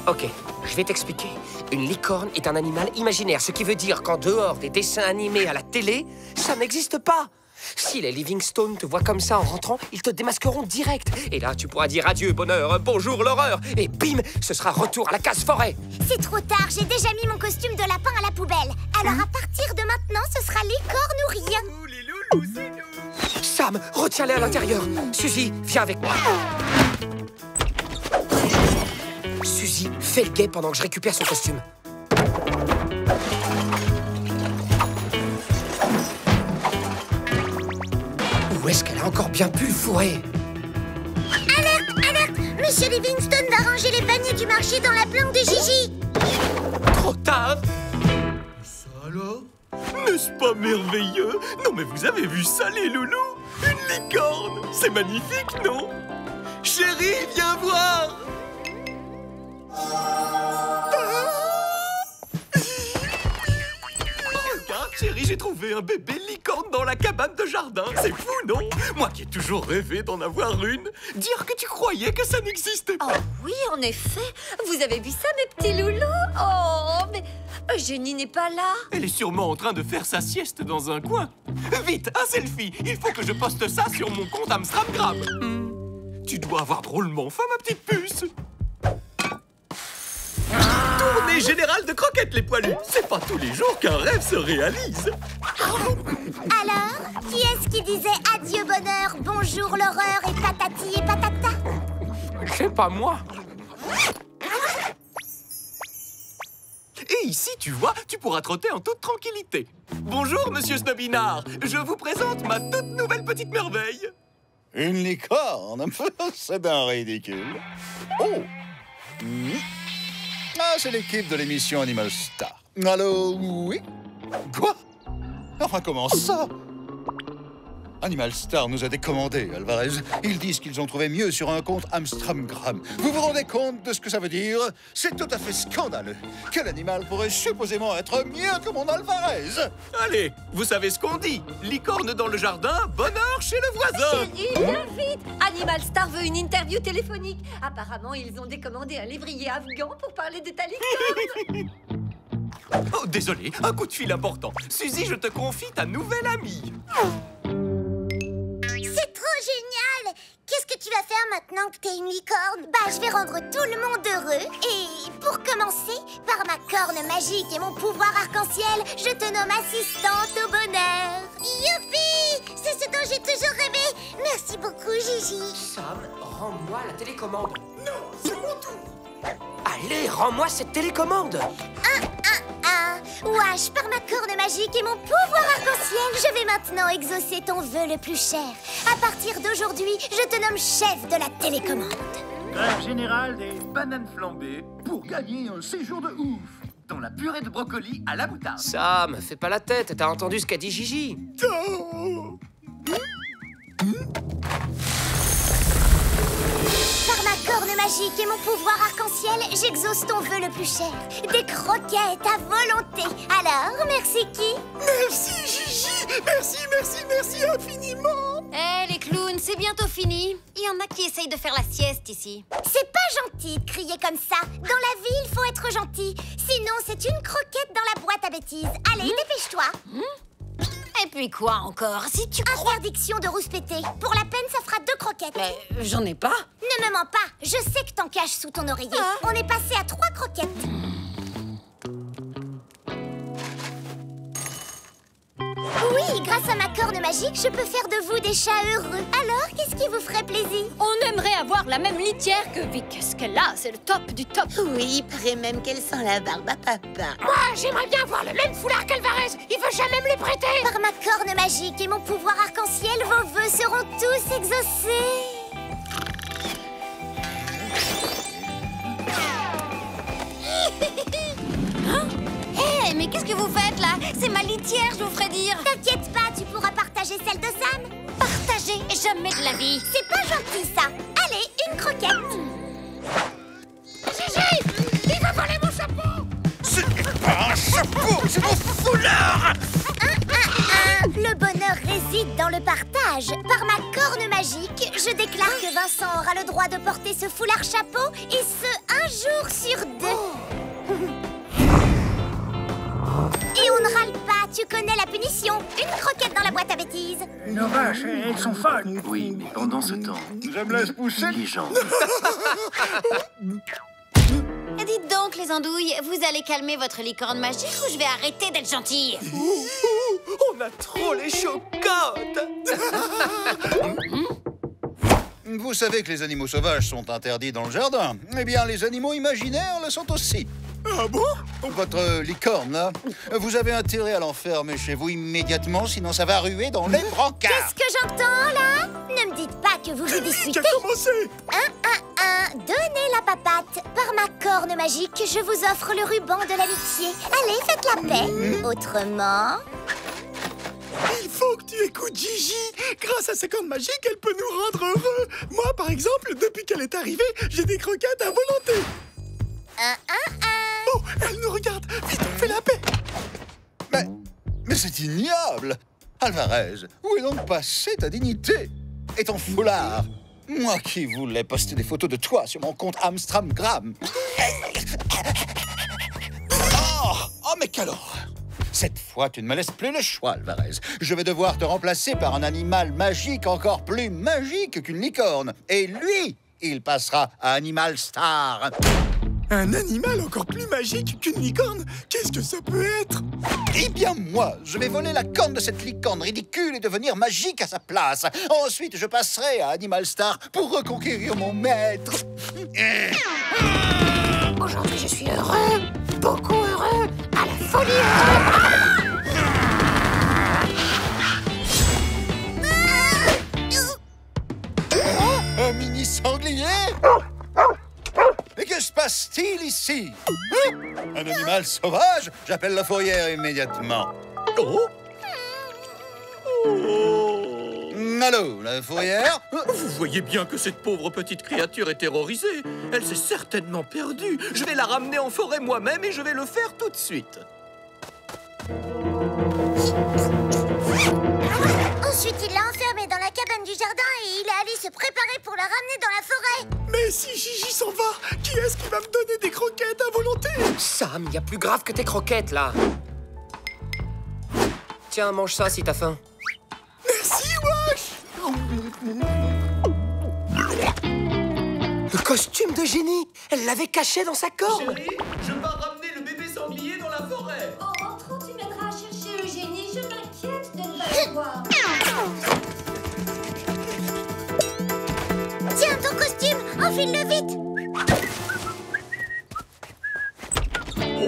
Ok, je vais t'expliquer. Une licorne est un animal imaginaire, ce qui veut dire qu'en dehors des dessins animés à la télé, ça n'existe pas. Si les Livingstone te voient comme ça en rentrant, ils te démasqueront direct. Et là, tu pourras dire adieu, bonheur, bonjour, l'horreur. Et bim, ce sera retour à la case forêt. C'est trop tard, j'ai déjà mis mon costume de lapin à la poubelle. Alors à partir de maintenant, ce sera licorne ou rien. Les loulous, c'est nous. Sam, retiens-les à l'intérieur. Suzy, viens avec moi. Suzy, fais le guet pendant que je récupère son costume. Où est-ce qu'elle a encore bien pu le fourrer? Alerte, alerte! Monsieur Livingstone va ranger les paniers du marché dans la planque de Gigi. Trop tard! Ça alors? N'est-ce pas merveilleux? Non mais vous avez vu ça les loulous? Une licorne! C'est magnifique, non? Chérie, viens voir! Regarde, chérie, j'ai trouvé un bébé licorne dans la cabane de jardin. C'est fou, non? Moi qui ai toujours rêvé d'en avoir une. Dire que tu croyais que ça n'existait pas. Oh oui, en effet. Vous avez vu ça, mes petits loulous? Oh, mais Eugénie n'est pas là. Elle est sûrement en train de faire sa sieste dans un coin. Vite, un selfie. Il faut que je poste ça sur mon compte Amstramgram. Tu dois avoir drôlement faim, ma petite puce. Tournée générale de croquettes, les poilus. C'est pas tous les jours qu'un rêve se réalise. Alors, qui est-ce qui disait adieu bonheur, bonjour l'horreur et patati et patata? C'est pas moi. Et ici, tu vois, tu pourras trotter en toute tranquillité. Bonjour, monsieur Snobinard. Je vous présente ma toute nouvelle petite merveille. Une licorne? C'est bien ridicule. Oh! Ah, c'est l'équipe de l'émission Animal Star. Allô, oui? Quoi? Enfin, comment ça? Animal Star nous a décommandé, Alvarez. Ils disent qu'ils ont trouvé mieux sur un compte Amstramgram. Vous vous rendez compte de ce que ça veut dire? C'est tout à fait scandaleux. Quel animal pourrait supposément être mieux que mon Alvarez? Allez, vous savez ce qu'on dit. Licorne dans le jardin, bonheur chez le voisin. Chérie, viens vite. Animal Star veut une interview téléphonique. Apparemment, ils ont décommandé un lévrier afghan pour parler de ta licorne. Oh, désolé, un coup de fil important. Suzy, je te confie ta nouvelle amie. C'est trop génial! Qu'est-ce que tu vas faire maintenant que t'es une licorne? Bah, je vais rendre tout le monde heureux. Et pour commencer, par ma corne magique et mon pouvoir arc-en-ciel, je te nomme assistante au bonheur. Youpi! C'est ce dont j'ai toujours rêvé. Merci beaucoup, Gigi. Sam, rends-moi la télécommande. Non, c'est mon tour. Allez, rends-moi cette télécommande. Wesh, par ma corne magique et mon pouvoir arc-en-ciel, je vais maintenant exaucer ton vœu le plus cher. À partir d'aujourd'hui, je te nomme chef de la télécommande. Grève générale des bananes flambées pour gagner un séjour de ouf dans la purée de brocoli à la moutarde. Sam, fais pas la tête, t'as entendu ce qu'a dit Gigi? Par ma corne magique et mon pouvoir arc-en-ciel, j'exauce ton vœu le plus cher. Des croquettes à volonté. Alors, merci qui? Merci, Gigi. Merci infiniment. Les clowns, c'est bientôt fini. Il y en a qui essayent de faire la sieste ici. C'est pas gentil de crier comme ça. Dans la vie, il faut être gentil. Sinon, c'est une croquette dans la boîte à bêtises. Allez, dépêche-toi. Et puis quoi encore? Si tu Interdiction de rouspéter. Pour la peine, ça fera 2 croquettes. Mais j'en ai pas. Ne me mens pas. Je sais que t'en caches sous ton oreiller. On est passé à 3 croquettes. Oui, grâce à ma corne magique, je peux faire de vous des chats heureux. Alors, qu'est-ce qui vous ferait plaisir? On aimerait avoir la même litière que Vic. Qu'est-ce qu'elle a? C'est le top du top. Oui, il paraît même qu'elle sent la barbe à papa. Moi, j'aimerais bien avoir le même foulard qu'Alvarez. Il veut jamais me les prêter. Par ma corne magique et mon pouvoir arc-en-ciel, vos vœux seront tous exaucés. Hé, mais qu'est-ce que vous faites là? C'est ma litière, je vous ferai dire. T'inquiète pas, tu pourras partager celle de Sam. Partager? Jamais de la vie. C'est pas gentil ça. Allez, une croquette. Gigi, il va voler mon chapeau. Ce n'est pas un chapeau, c'est mon foulard. Le bonheur réside dans le partage. Par ma corne magique, je déclare que Vincent aura le droit de porter ce foulard chapeau, et ce, 1 jour sur 2. Et on ne râle pas, tu connais la punition. Une croquette dans la boîte à bêtises. Nos vaches, elles sont folles. Oui, mais pendant ce temps, je me laisse pousser les jambes. Dites donc, les andouilles, vous allez calmer votre licorne magique ou je vais arrêter d'être gentille? On a trop les chocottes. Vous savez que les animaux sauvages sont interdits dans le jardin. Eh bien, les animaux imaginaires le sont aussi. Ah bon? Votre licorne, là, vous avez intérêt à l'enfermer chez vous immédiatement, sinon ça va ruer dans les brancards. Qu'est-ce que j'entends, là? Ne me dites pas que vous vous disputez. Qui a commencé? Donnez la papate. Par ma corne magique, je vous offre le ruban de l'amitié. Allez, faites la paix. Autrement... Il faut que tu écoutes Gigi. Grâce à sa corne magique, elle peut nous rendre heureux. Moi, par exemple, depuis qu'elle est arrivée, j'ai des croquettes à volonté. Oh, elle nous regarde. Vite, on fait la paix. Mais c'est ignoble. Alvarez, où est donc passée ta dignité? Et ton foulard? Moi qui voulais poster des photos de toi sur mon compte Amstramgram. Oh, mais quelle horreur! Cette fois, tu ne me laisses plus le choix, Alvarez. Je vais devoir te remplacer par un animal magique encore plus magique qu'une licorne. Et lui, il passera à Animal Star. Un animal encore plus magique qu'une licorne? Qu'est-ce que ça peut être? Eh bien, moi, je vais voler la corne de cette licorne ridicule et devenir magique à sa place. Ensuite, je passerai à Animal Star pour reconquérir mon maître. Aujourd'hui, je suis heureux. beaucoup heureux, à la folie Un mini sanglier? Mais que se passe-t-il ici? Un animal sauvage? J'appelle la fourrière immédiatement. Oh? Allô, la fourrière? Vous voyez bien que cette pauvre petite créature est terrorisée. Elle s'est certainement perdue. Je vais la ramener en forêt moi-même et je vais le faire tout de suite. Ensuite, il l'a enfermée dans la cabane du jardin et il est allé se préparer pour la ramener dans la forêt. Mais si Gigi s'en va, qui est-ce qui va me donner des croquettes à volonté? Sam, il y a plus grave que tes croquettes, là. Tiens, mange ça si t'as faim. Merci, Wash. Le costume de Génie, elle l'avait caché dans sa corde. Chérie, je pars ramener le bébé sanglier dans la forêt. En rentrant, tu m'aideras à chercher Eugénie. Je m'inquiète de ne pas le voir. Tiens, ton costume, enfile-le vite.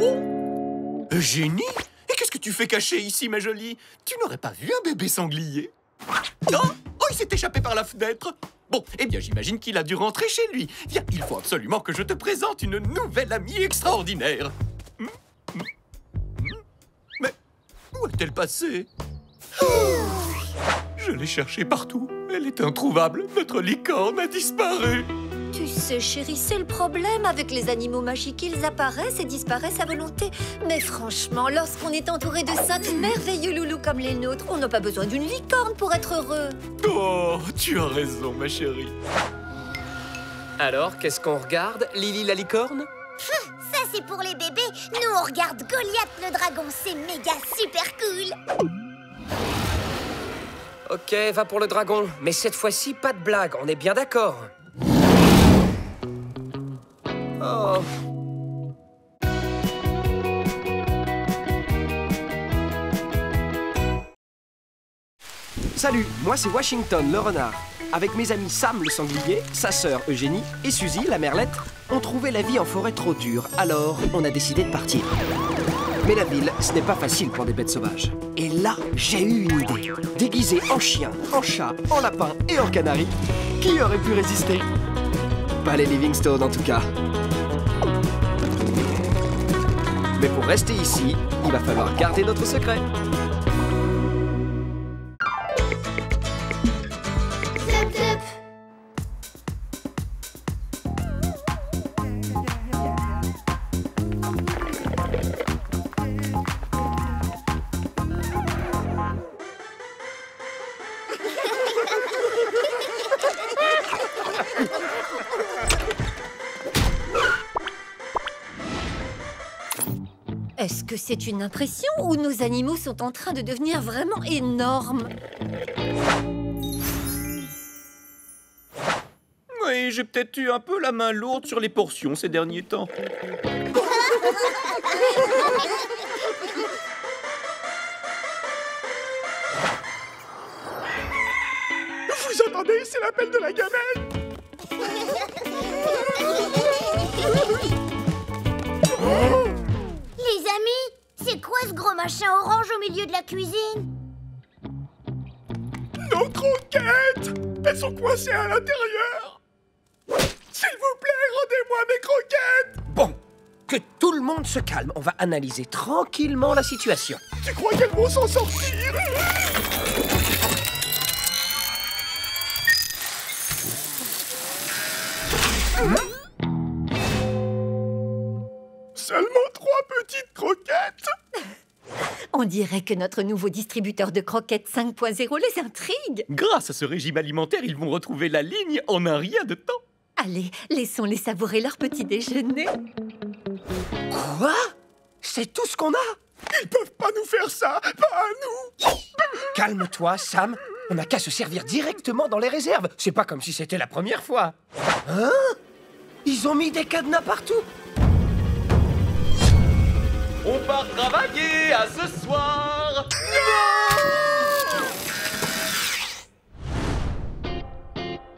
Oh, Eugénie? Et qu'est-ce que tu fais caché ici, ma jolie? Tu n'aurais pas vu un bébé sanglier? Non? Oh, il s'est échappé par la fenêtre. Bon, eh bien, j'imagine qu'il a dû rentrer chez lui. Viens, il faut absolument que je te présente une nouvelle amie extraordinaire. Mais où est-elle passée? Je l'ai cherchée partout. Elle est introuvable. Notre licorne a disparu. Tu sais, chérie, c'est le problème avec les animaux magiques. Ils apparaissent et disparaissent à volonté. Mais franchement, lorsqu'on est entouré de cinq merveilleux loulous comme les nôtres, on n'a pas besoin d'une licorne pour être heureux. Oh, tu as raison, ma chérie. Alors, qu'est-ce qu'on regarde, Lily la licorne? Ça, c'est pour les bébés. Nous, on regarde Goliath le dragon. C'est méga super cool. Ok, va pour le dragon. Mais cette fois-ci, pas de blague, on est bien d'accord. Oh. Salut, moi c'est Washington le renard. Avec mes amis Sam le sanglier, sa sœur Eugénie et Suzy la merlette, on trouvait la vie en forêt trop dure, alors on a décidé de partir. Mais la ville, ce n'est pas facile pour des bêtes sauvages. Et là, j'ai eu une idée. Déguisé en chien, en chat, en lapin et en canari, qui aurait pu résister? Pas les Livingstone en tout cas. Mais pour rester ici, il va falloir garder notre secret. Est-ce que c'est une impression ou nos animaux sont en train de devenir vraiment énormes? Oui, j'ai peut-être eu un peu la main lourde sur les portions ces derniers temps. Vous entendez? C'est l'appel de la gamelle. Les amis, c'est quoi ce gros machin orange au milieu de la cuisine? Nos croquettes! Elles sont coincées à l'intérieur! S'il vous plaît, rendez-moi mes croquettes! Bon, que tout le monde se calme. On va analyser tranquillement la situation. Tu crois qu'elles vont s'en sortir? Seulement 3 petites croquettes? On dirait que notre nouveau distributeur de croquettes 5.0 les intrigue. Grâce à ce régime alimentaire, ils vont retrouver la ligne en un rien de temps. Allez, laissons-les savourer leur petit déjeuner. Quoi? C'est tout ce qu'on a? Ils peuvent pas nous faire ça, pas à nous. Calme-toi, Sam. On n'a qu'à se servir directement dans les réserves. C'est pas comme si c'était la première fois. Hein? Ils ont mis des cadenas partout. On part travailler à ce soir. Non!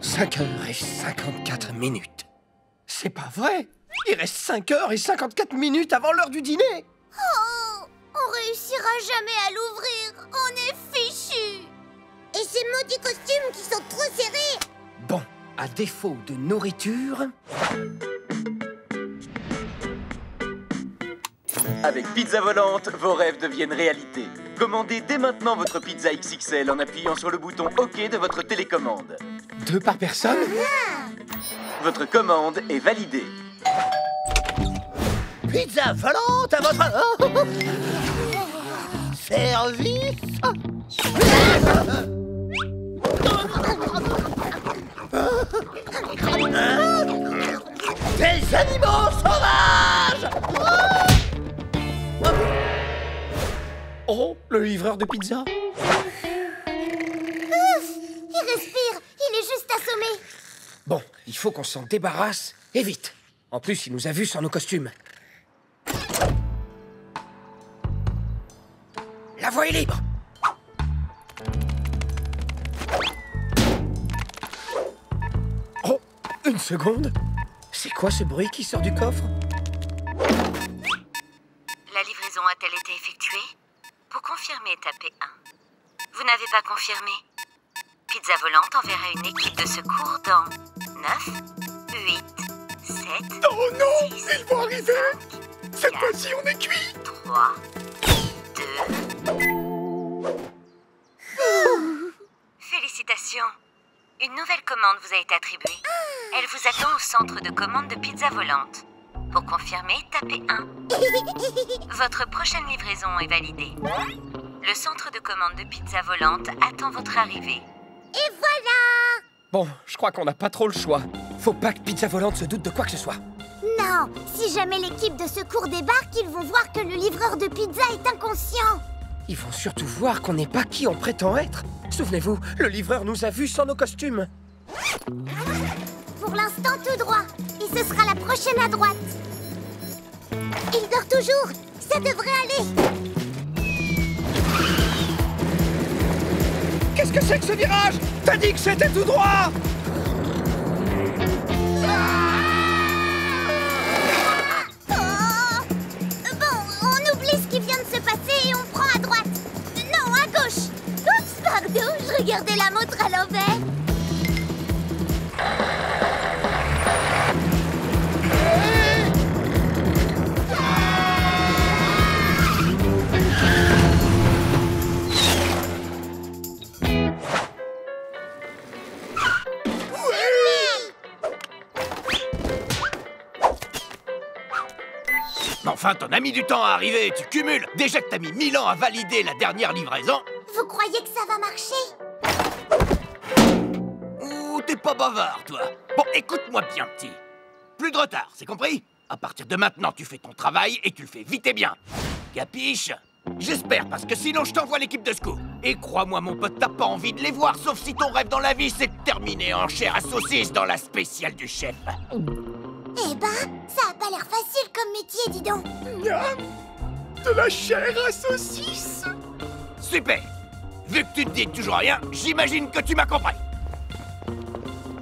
5h54. C'est pas vrai. Il reste 5 heures et 54 minutes avant l'heure du dîner. Oh, on réussira jamais à l'ouvrir. On est fichus. Et ces maudits costumes qui sont trop serrés. Bon, à défaut de nourriture... Avec Pizza Volante, vos rêves deviennent réalité. Commandez dès maintenant votre pizza XXL en appuyant sur le bouton OK de votre télécommande. 2 par personne? Votre commande est validée. Pizza Volante à votre... service. Des animaux sauvages. Oh, le livreur de pizza. Ouf, il respire. Il est juste assommé. Bon, il faut qu'on s'en débarrasse, et vite. En plus, il nous a vus sans nos costumes. La voie est libre. Oh, une seconde. C'est quoi ce bruit qui sort du coffre? La livraison a-t-elle été effectuée? Pour confirmer, tapez 1. Vous n'avez pas confirmé? Pizza Volante enverra une équipe de secours dans 9, 8, 7... Oh non, 6, ils vont arriver. 5, Cette fois-ci, on est cuit. 3, 2... Félicitations. Une nouvelle commande vous a été attribuée. Elle vous attend au centre de commande de Pizza Volante. Pour confirmer, tapez 1. Votre prochaine livraison est validée. Le centre de commande de Pizza Volante attend votre arrivée. Et voilà. Bon, je crois qu'on n'a pas trop le choix. Faut pas que Pizza Volante se doute de quoi que ce soit. Non, si jamais l'équipe de secours débarque, ils vont voir que le livreur de pizza est inconscient. Ils vont surtout voir qu'on n'est pas qui on prétend être. Souvenez-vous, le livreur nous a vus sans nos costumes. Pour l'instant, tout droit. Et ce sera la prochaine à droite. Il dort toujours. Ça devrait aller. Qu'est-ce que c'est que ce virage? T'as dit que c'était tout droit! Bon, on oublie ce qui vient de se passer et on prend à droite. Non, à gauche. Oups, pardon, je regardais la montre à l'envers. Enfin, t'en as mis du temps à arriver, tu cumules. Déjà que t'as mis 1000 ans à valider la dernière livraison. Vous croyez que ça va marcher? Ouh, t'es pas bavard, toi. Bon, écoute-moi bien, petit. Plus de retard, c'est compris? À partir de maintenant, tu fais ton travail et tu le fais vite et bien. Capiche? J'espère, parce que sinon je t'envoie l'équipe de secours. Et crois-moi, mon pote, t'as pas envie de les voir, sauf si ton rêve dans la vie, c'est de terminer en chair à saucisse dans la spéciale du chef. Eh ben, ça a pas l'air facile comme métier, dis donc. Miam, de la chair à saucisse. Super. Vu que tu te dis toujours rien, j'imagine que tu m'as compris.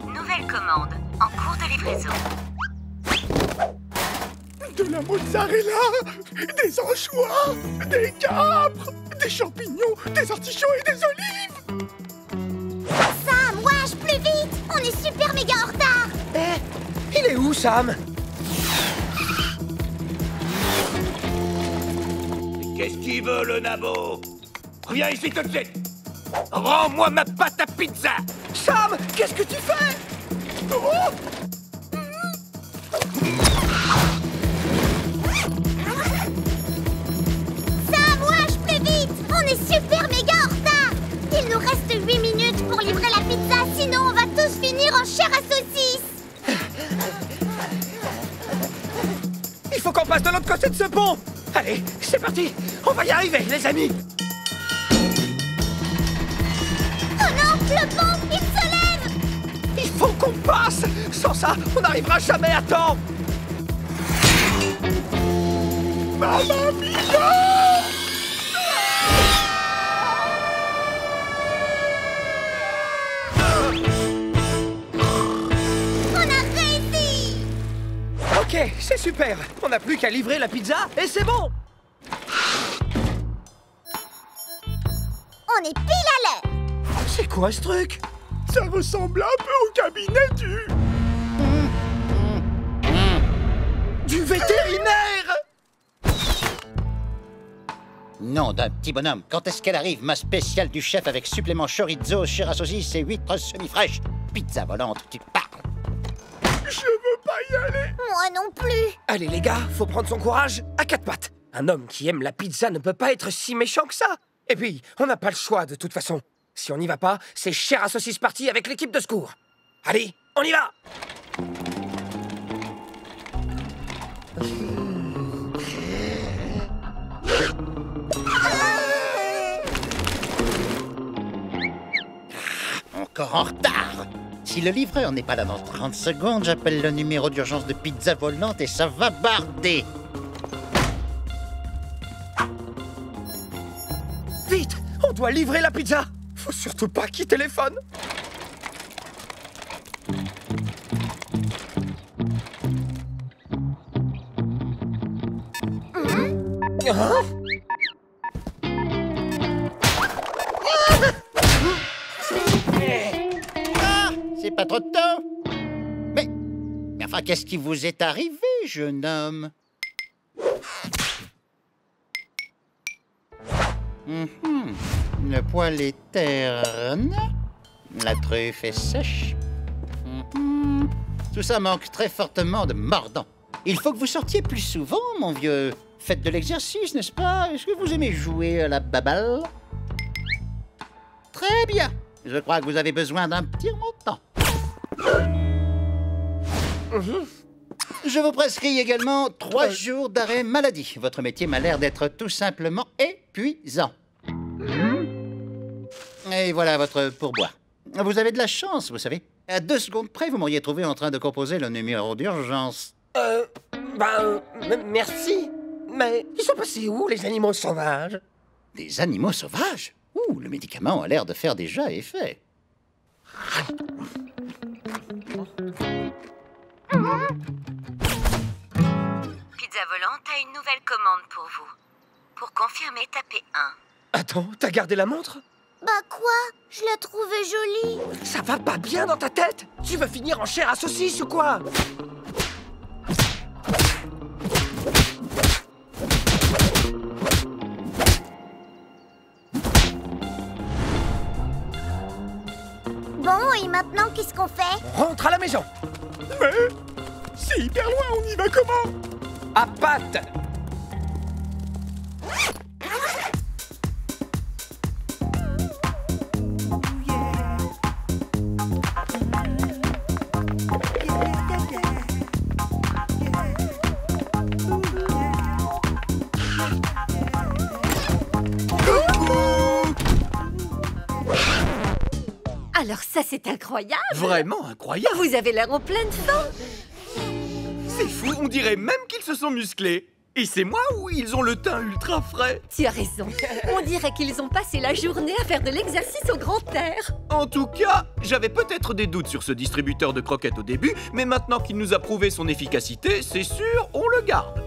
Nouvelle commande, en cours de livraison. De la mozzarella, des anchois, des capres, des champignons, des artichauts et des olives. Sam, wesh, plus vite. On est super méga en retard. Il est où, Sam? Qu'est-ce qu'il veut, le nabo? Reviens ici tout de suite. Rends-moi ma pâte à pizza. Sam, qu'est-ce que tu fais? Oh! Sam, wesh, plus vite. On est super méga en retard. Il nous reste 8 minutes pour livrer la pizza, sinon on va tous finir en chair à saucisse. Il faut qu'on passe de l'autre côté de ce pont. Allez, c'est parti. On va y arriver, les amis. Oh non, le pont, il se lève. Il faut qu'on passe. Sans ça, on n'arrivera jamais à temps. Mamma mia! On a réussi. Ok, c'est super. On n'a plus qu'à livrer la pizza et c'est bon. On est pile à l'heure. C'est quoi ce truc? Ça ressemble un peu au cabinet du vétérinaire. Nom d'un petit bonhomme. Quand est-ce qu'elle arrive, ma spéciale du chef avec supplément chorizo, chair à saucisse et huîtres semi-fraîches? Pizza volante, tu parles. Je veux pas y aller. Moi non plus. Allez les gars, faut prendre son courage à quatre pattes. Un homme qui aime la pizza ne peut pas être si méchant que ça. Et puis, on n'a pas le choix de toute façon. Si on n'y va pas, c'est chair à saucisse partie avec l'équipe de secours. Allez, on y va. Encore en retard. Si le livreur n'est pas là dans 30 secondes, j'appelle le numéro d'urgence de pizza volante et ça va barder. Vite, on doit livrer la pizza. Faut surtout pas qu'il téléphone. Hein? C'est pas trop tôt. Mais enfin, qu'est-ce qui vous est arrivé, jeune homme? Le poil est terne. La truffe est sèche. Tout ça manque très fortement de mordant. Il faut que vous sortiez plus souvent, mon vieux. Faites de l'exercice, n'est-ce pas? Est-ce que vous aimez jouer à la baballe? Très bien. Je crois que vous avez besoin d'un petit remontant. Je vous prescris également 3 jours d'arrêt maladie. Votre métier m'a l'air d'être tout simplement épuisant. Et voilà votre pourboire. Vous avez de la chance, vous savez. À 2 secondes près, vous m'auriez trouvé en train de composer le numéro d'urgence. Merci. Mais ils sont passés où, les animaux sauvages? Des animaux sauvages? Ouh, le médicament a l'air de faire déjà effet. Pizza volante a une nouvelle commande pour vous. Pour confirmer, tapez 1. Attends, t'as gardé la montre? Bah quoi? Je la trouvais jolie. Ça va pas bien dans ta tête? Tu veux finir en chair à saucisse ou quoi? Bon, et maintenant, qu'est-ce qu'on fait? Rentre à la maison. Mais c'est hyper loin, on y va comment? À pattes. Alors ça, c'est incroyable. Vraiment incroyable. Vous avez l'air en pleine forme. C'est fou, on dirait même qu'ils se sont musclés. Et c'est moi ou ils ont le teint ultra frais? Tu as raison. On dirait qu'ils ont passé la journée à faire de l'exercice au grand air. En tout cas, j'avais peut-être des doutes sur ce distributeur de croquettes au début, mais maintenant qu'il nous a prouvé son efficacité, c'est sûr, on le garde.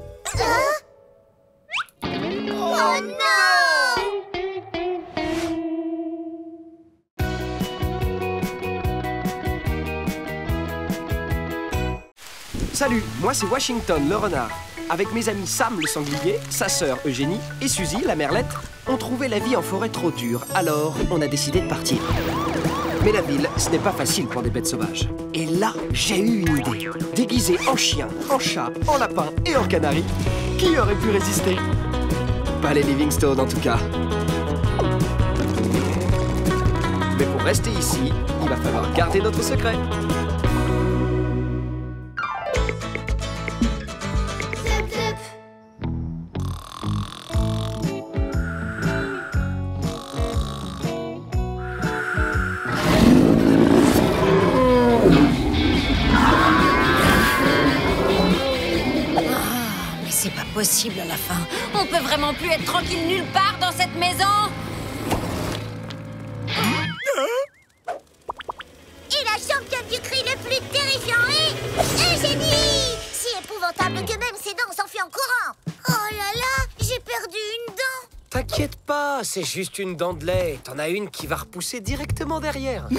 Oh non! Salut, moi c'est Washington le renard. Avec mes amis Sam le sanglier, sa sœur Eugénie et Suzy la merlette, on trouvait la vie en forêt trop dure, alors on a décidé de partir. Mais la ville, ce n'est pas facile pour des bêtes sauvages. Et là, j'ai eu une idée. Déguisé en chien, en chat, en lapin et en canari, qui aurait pu résister? Pas les Livingstone en tout cas. Mais pour rester ici, il va falloir garder notre secret. Possible à la fin. On peut vraiment plus être tranquille nulle part dans cette maison. Et la championne du cri le plus terrifiant est Eugénie, si épouvantable que dents, on s'enfuit en courant. Oh là là, j'ai perdu une dent. T'inquiète pas, c'est juste une dent de lait. T'en as une qui va repousser directement derrière.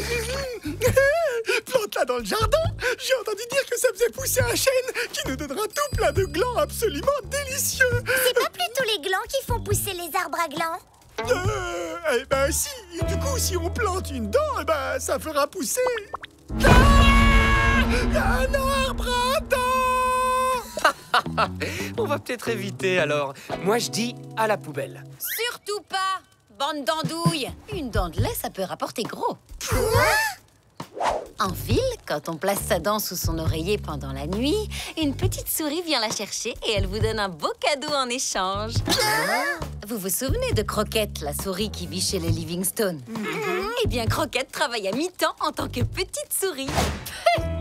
Plante-la dans le jardin. J'ai entendu dire que ça faisait pousser un chêne qui nous donnera tout plein de glands absolument délicieux. C'est pas plutôt les glands qui font pousser les arbres à glands? Eh ben si. Du coup, si on plante une dent, eh ben ça fera pousser... un arbre à dents. On va peut-être éviter alors. Moi je dis à la poubelle. Surtout pas, bande d'andouilles. Une dent de lait, ça peut rapporter gros. En ville, quand on place sa dent sous son oreiller pendant la nuit, une petite souris vient la chercher et elle vous donne un beau cadeau en échange. Vous vous souvenez de Croquette, la souris qui vit chez les Livingstone? Eh bien, Croquette travaille à mi-temps en tant que petite souris.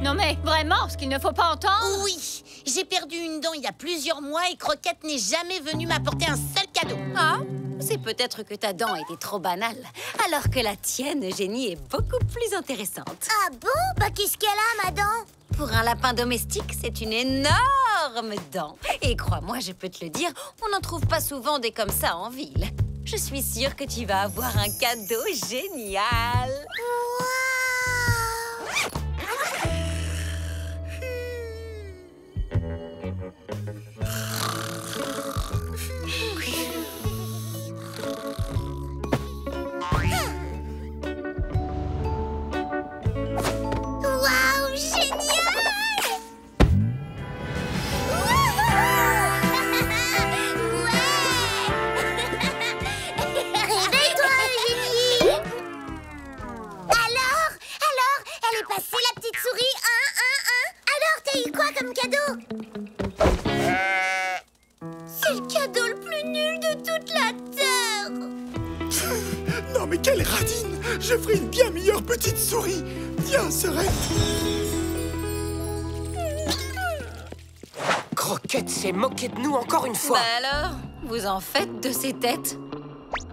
Non mais, vraiment, ce qu'il ne faut pas entendre? Oui, j'ai perdu une dent il y a plusieurs mois et Croquette n'est jamais venue m'apporter un seul cadeau. Ah, c'est peut-être que ta dent était trop banale, alors que la tienne, Eugénie, est beaucoup plus intéressante. Ah bon? Bah qu'est-ce qu'elle a, ma dent? Pour un lapin domestique, c'est une énorme dent. Et crois-moi, je peux te le dire, on n'en trouve pas souvent des comme ça en ville. Je suis sûre que tu vas avoir un cadeau génial. Waouh, génial! Réveille-toi, Eugénie! Alors, elle est passée, la petite souris. Alors, t'as eu quoi comme cadeau? C'est le cadeau le plus nul de toute la Terre! Non mais quelle radine! Je ferai une bien meilleure petite souris. Viens, Serette. Croquette s'est moquée de nous encore une fois. Bah alors, vous en faites de ces têtes?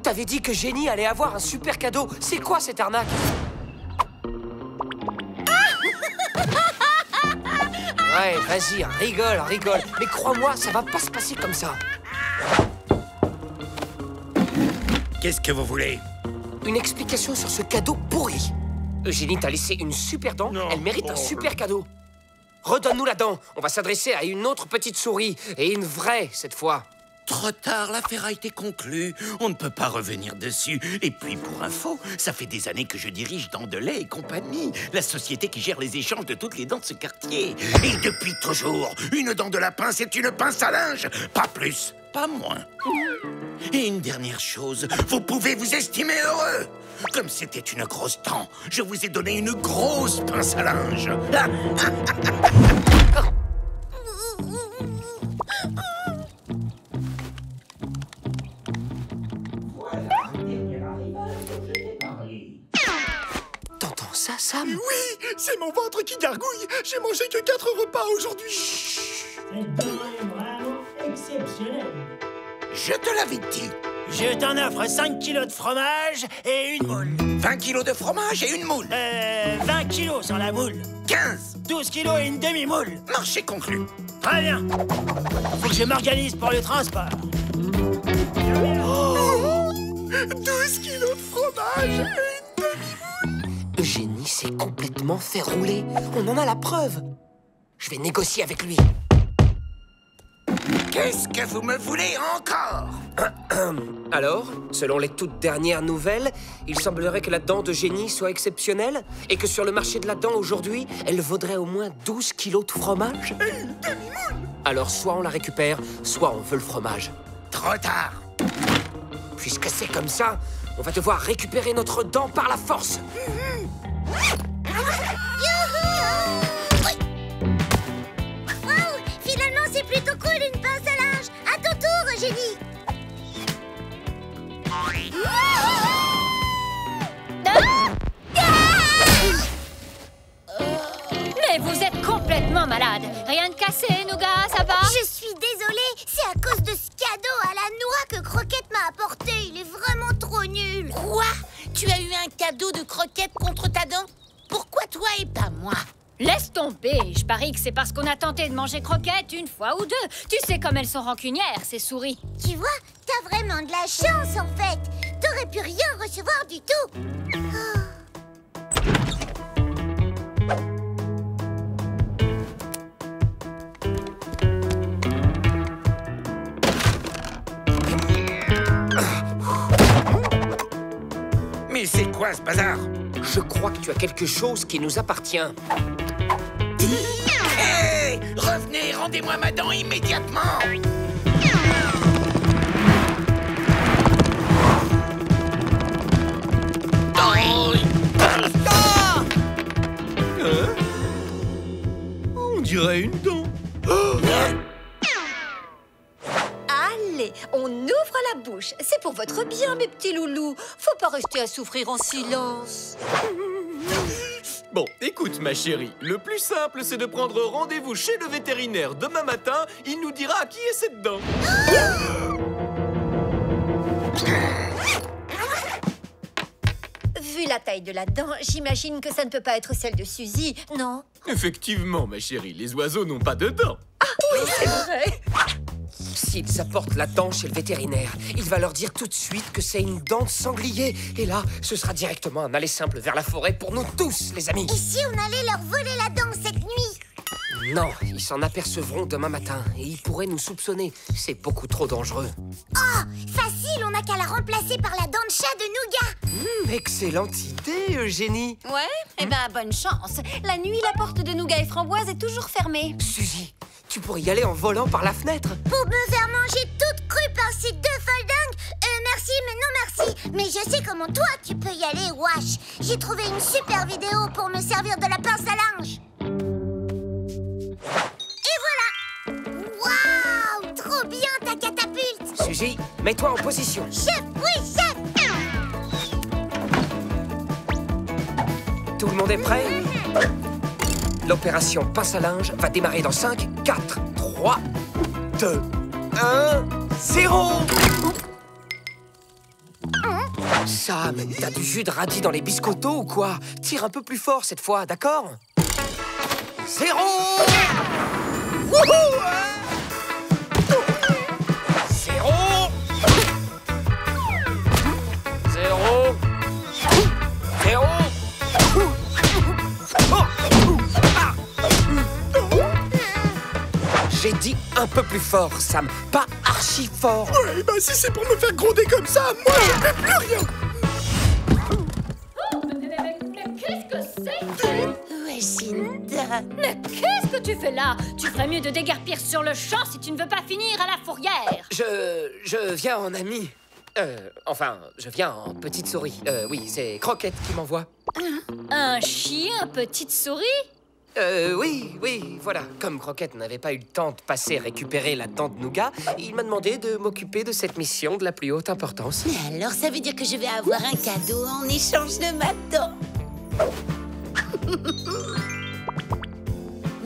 T'avais dit que Génie allait avoir un super cadeau. C'est quoi cette arnaque? Ouais, vas-y, rigole. Mais crois-moi, ça va pas se passer comme ça. Qu'est-ce que vous voulez? Une explication sur ce cadeau pourri. Eugénie t'a laissé une super dent, elle mérite un super cadeau. Redonne-nous la dent, on va s'adresser à une autre petite souris, et une vraie cette fois. Trop tard, l'affaire a été conclue. On ne peut pas revenir dessus. Et puis, pour info, ça fait des années que je dirige Dents de lait et compagnie, la société qui gère les échanges de toutes les dents de ce quartier. Et depuis toujours, une dent de lapin, c'est une pince à linge. Pas plus, pas moins. Et une dernière chose, vous pouvez vous estimer heureux. Comme c'était une grosse dent, je vous ai donné une grosse pince à linge. T'entends ça, Sam? Oui, c'est mon ventre qui gargouille. J'ai mangé que 4 repas aujourd'hui. Cette dent est vraiment exceptionnelle. Je te l'avais dit. Je t'en offre 5 kilos de fromage et une moule. 20 kilos de fromage et une moule. 20 kilos sans la moule. 15. 12 kilos et une demi-moule. Marché conclu. Très bien. Faut que je m'organise pour le transport. 12 kilos de fromage et une demi-moule. Eugénie s'est complètement fait rouler. On en a la preuve. Je vais négocier avec lui. Qu'est-ce que vous me voulez encore? Alors, selon les toutes dernières nouvelles, il semblerait que la dent de Génie soit exceptionnelle et que sur le marché de la dent aujourd'hui, elle vaudrait au moins 12 kilos de fromage. Et une demi-moule. Alors, soit on la récupère, soit on veut le fromage. Trop tard. Puisque c'est comme ça, on va devoir récupérer notre dent par la force. Wow, finalement, c'est plutôt cool une pince à linge. À ton tour, Eugénie. Mais vous êtes complètement malade. Rien de cassé, Nougat, ça va? Je suis désolée, c'est à cause de ce cadeau à la noix que Croquette m'a apporté. Il est vraiment trop nul. Quoi? Tu as eu un cadeau de Croquette contre ta dent? Pourquoi toi et pas moi? Laisse tomber, je parie que c'est parce qu'on a tenté de manger Croquette une fois ou deux. Tu sais comme elles sont rancunières, ces souris. Tu vois, t'as vraiment de la chance en fait. T'aurais pu rien recevoir du tout. Mais c'est quoi ce bazar? Je crois que tu as quelque chose qui nous appartient. Hé! Revenez, rendez-moi ma dent immédiatement! On dirait une dent. Allez, on ouvre la bouche. C'est pour votre bien, mes petits loulous. Faut pas rester à souffrir en silence. Bon, écoute ma chérie, le plus simple c'est de prendre rendez-vous chez le vétérinaire demain matin. Il nous dira à qui est cette dent. Vu la taille de la dent, j'imagine que ça ne peut pas être celle de Suzy, non? Effectivement, ma chérie, les oiseaux n'ont pas de dents. Ah oui, c'est vrai. S'ils apportent la dent chez le vétérinaire, il va leur dire tout de suite que c'est une dent de sanglier. Et là, ce sera directement un aller simple vers la forêt pour nous tous, les amis. Et si on allait leur voler la dent cette nuit? Non, ils s'en apercevront demain matin et ils pourraient nous soupçonner. C'est beaucoup trop dangereux. Oh, facile, on n'a qu'à la remplacer par la dent de chat de Nougat. Excellente idée, Eugénie. Ouais, eh ben bonne chance. La nuit, la porte de Nougat et Framboise est toujours fermée. Suzy, tu pourrais y aller en volant par la fenêtre. Pour me faire manger toute crue par ces deux foldingues? Merci, mais non merci. Mais je sais comment toi, tu peux y aller, Wash. J'ai trouvé une super vidéo pour me servir de la pince à linge. Et voilà. Waouh, trop bien ta catapulte. Suzy, mets-toi en position. Chef, oui, chef. Tout le monde est prêt? L'opération pince à linge va démarrer dans 5, 4, 3, 2, 1, 0. Sam, t'as du jus de radis dans les biscottos ou quoi? Tire un peu plus fort cette fois, d'accord? 0. Wouhou! 0. 0. 0. J'ai dit un peu plus fort, Sam, pas archi fort. Ouais, bah si c'est pour me faire gronder comme ça, moi je ne fais plus rien. Mais qu'est-ce que c'est? Ouais, Cinda. Mais qu'est-ce que tu fais là? Tu ferais mieux de déguerpir sur le champ si tu ne veux pas finir à la fourrière. Je viens en ami. Enfin, je viens en petite souris. Oui, c'est Croquette qui m'envoie. Un chien, petite souris? Oui, voilà. Comme Croquette n'avait pas eu le temps de passer récupérer la dent de Nougat, il m'a demandé de m'occuper de cette mission de la plus haute importance. Mais alors, ça veut dire que je vais avoir un cadeau en échange de ma dent.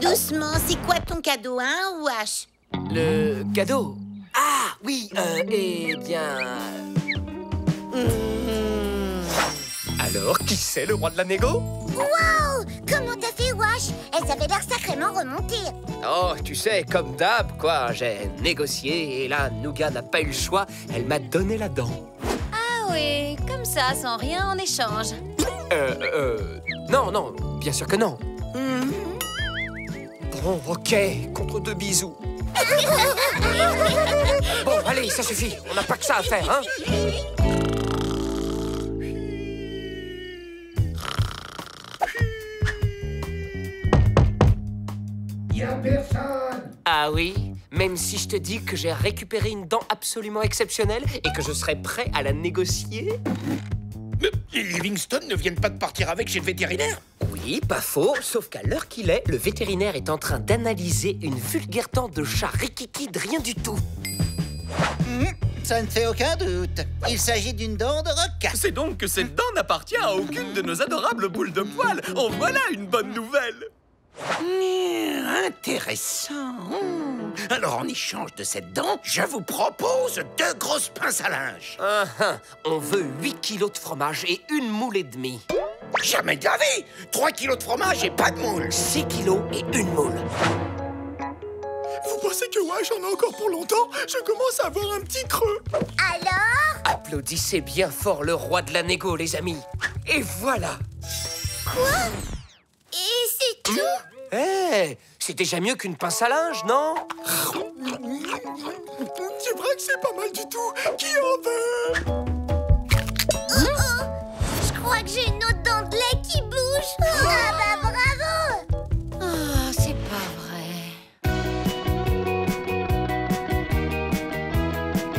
Doucement, c'est quoi ton cadeau, hein, Wash? Le cadeau? Ah, oui, eh bien... Alors, qui c'est le roi de la négo? Waouh! Comment t'as fait, Wash? Elles avaient l'air sacrément remontées. Oh, tu sais, comme d'hab, quoi. J'ai négocié et là, Nougat n'a pas eu le choix. Elle m'a donné la dent. Ah oui, comme ça, sans rien en échange. Non, bien sûr que non. Bon, ok, contre 2 bisous. Bon, allez, ça suffit. On n'a pas que ça à faire, hein? Y'a personne. Ah oui? Même si je te dis que j'ai récupéré une dent absolument exceptionnelle et que je serai prêt à la négocier? Mais les Livingstone ne viennent pas de partir avec chez le vétérinaire? Oui, pas faux, sauf qu'à l'heure qu'il est, le vétérinaire est en train d'analyser une vulgaire dent de chat rikiki de rien du tout. Ça ne fait aucun doute. Il s'agit d'une dent de requin. C'est donc que cette dent n'appartient à aucune de nos adorables boules de poils. En voilà une bonne nouvelle. Intéressant. Alors, en échange de cette dent, je vous propose 2 grosses pinces à linge. On veut 8 kilos de fromage et 1 moule et demie. Jamais de la vie. 3 kilos de fromage et pas de moule. 6 kilos et une moule. Vous pensez que ouais, j'en ai encore pour longtemps? Je commence à avoir un petit creux. Alors? Applaudissez bien fort le roi de la négo, les amis. Et voilà. Quoi? Et c'est tout? Eh, c'est déjà mieux qu'une pince à linge, non? C'est vrai que c'est pas mal du tout. Qui en veut?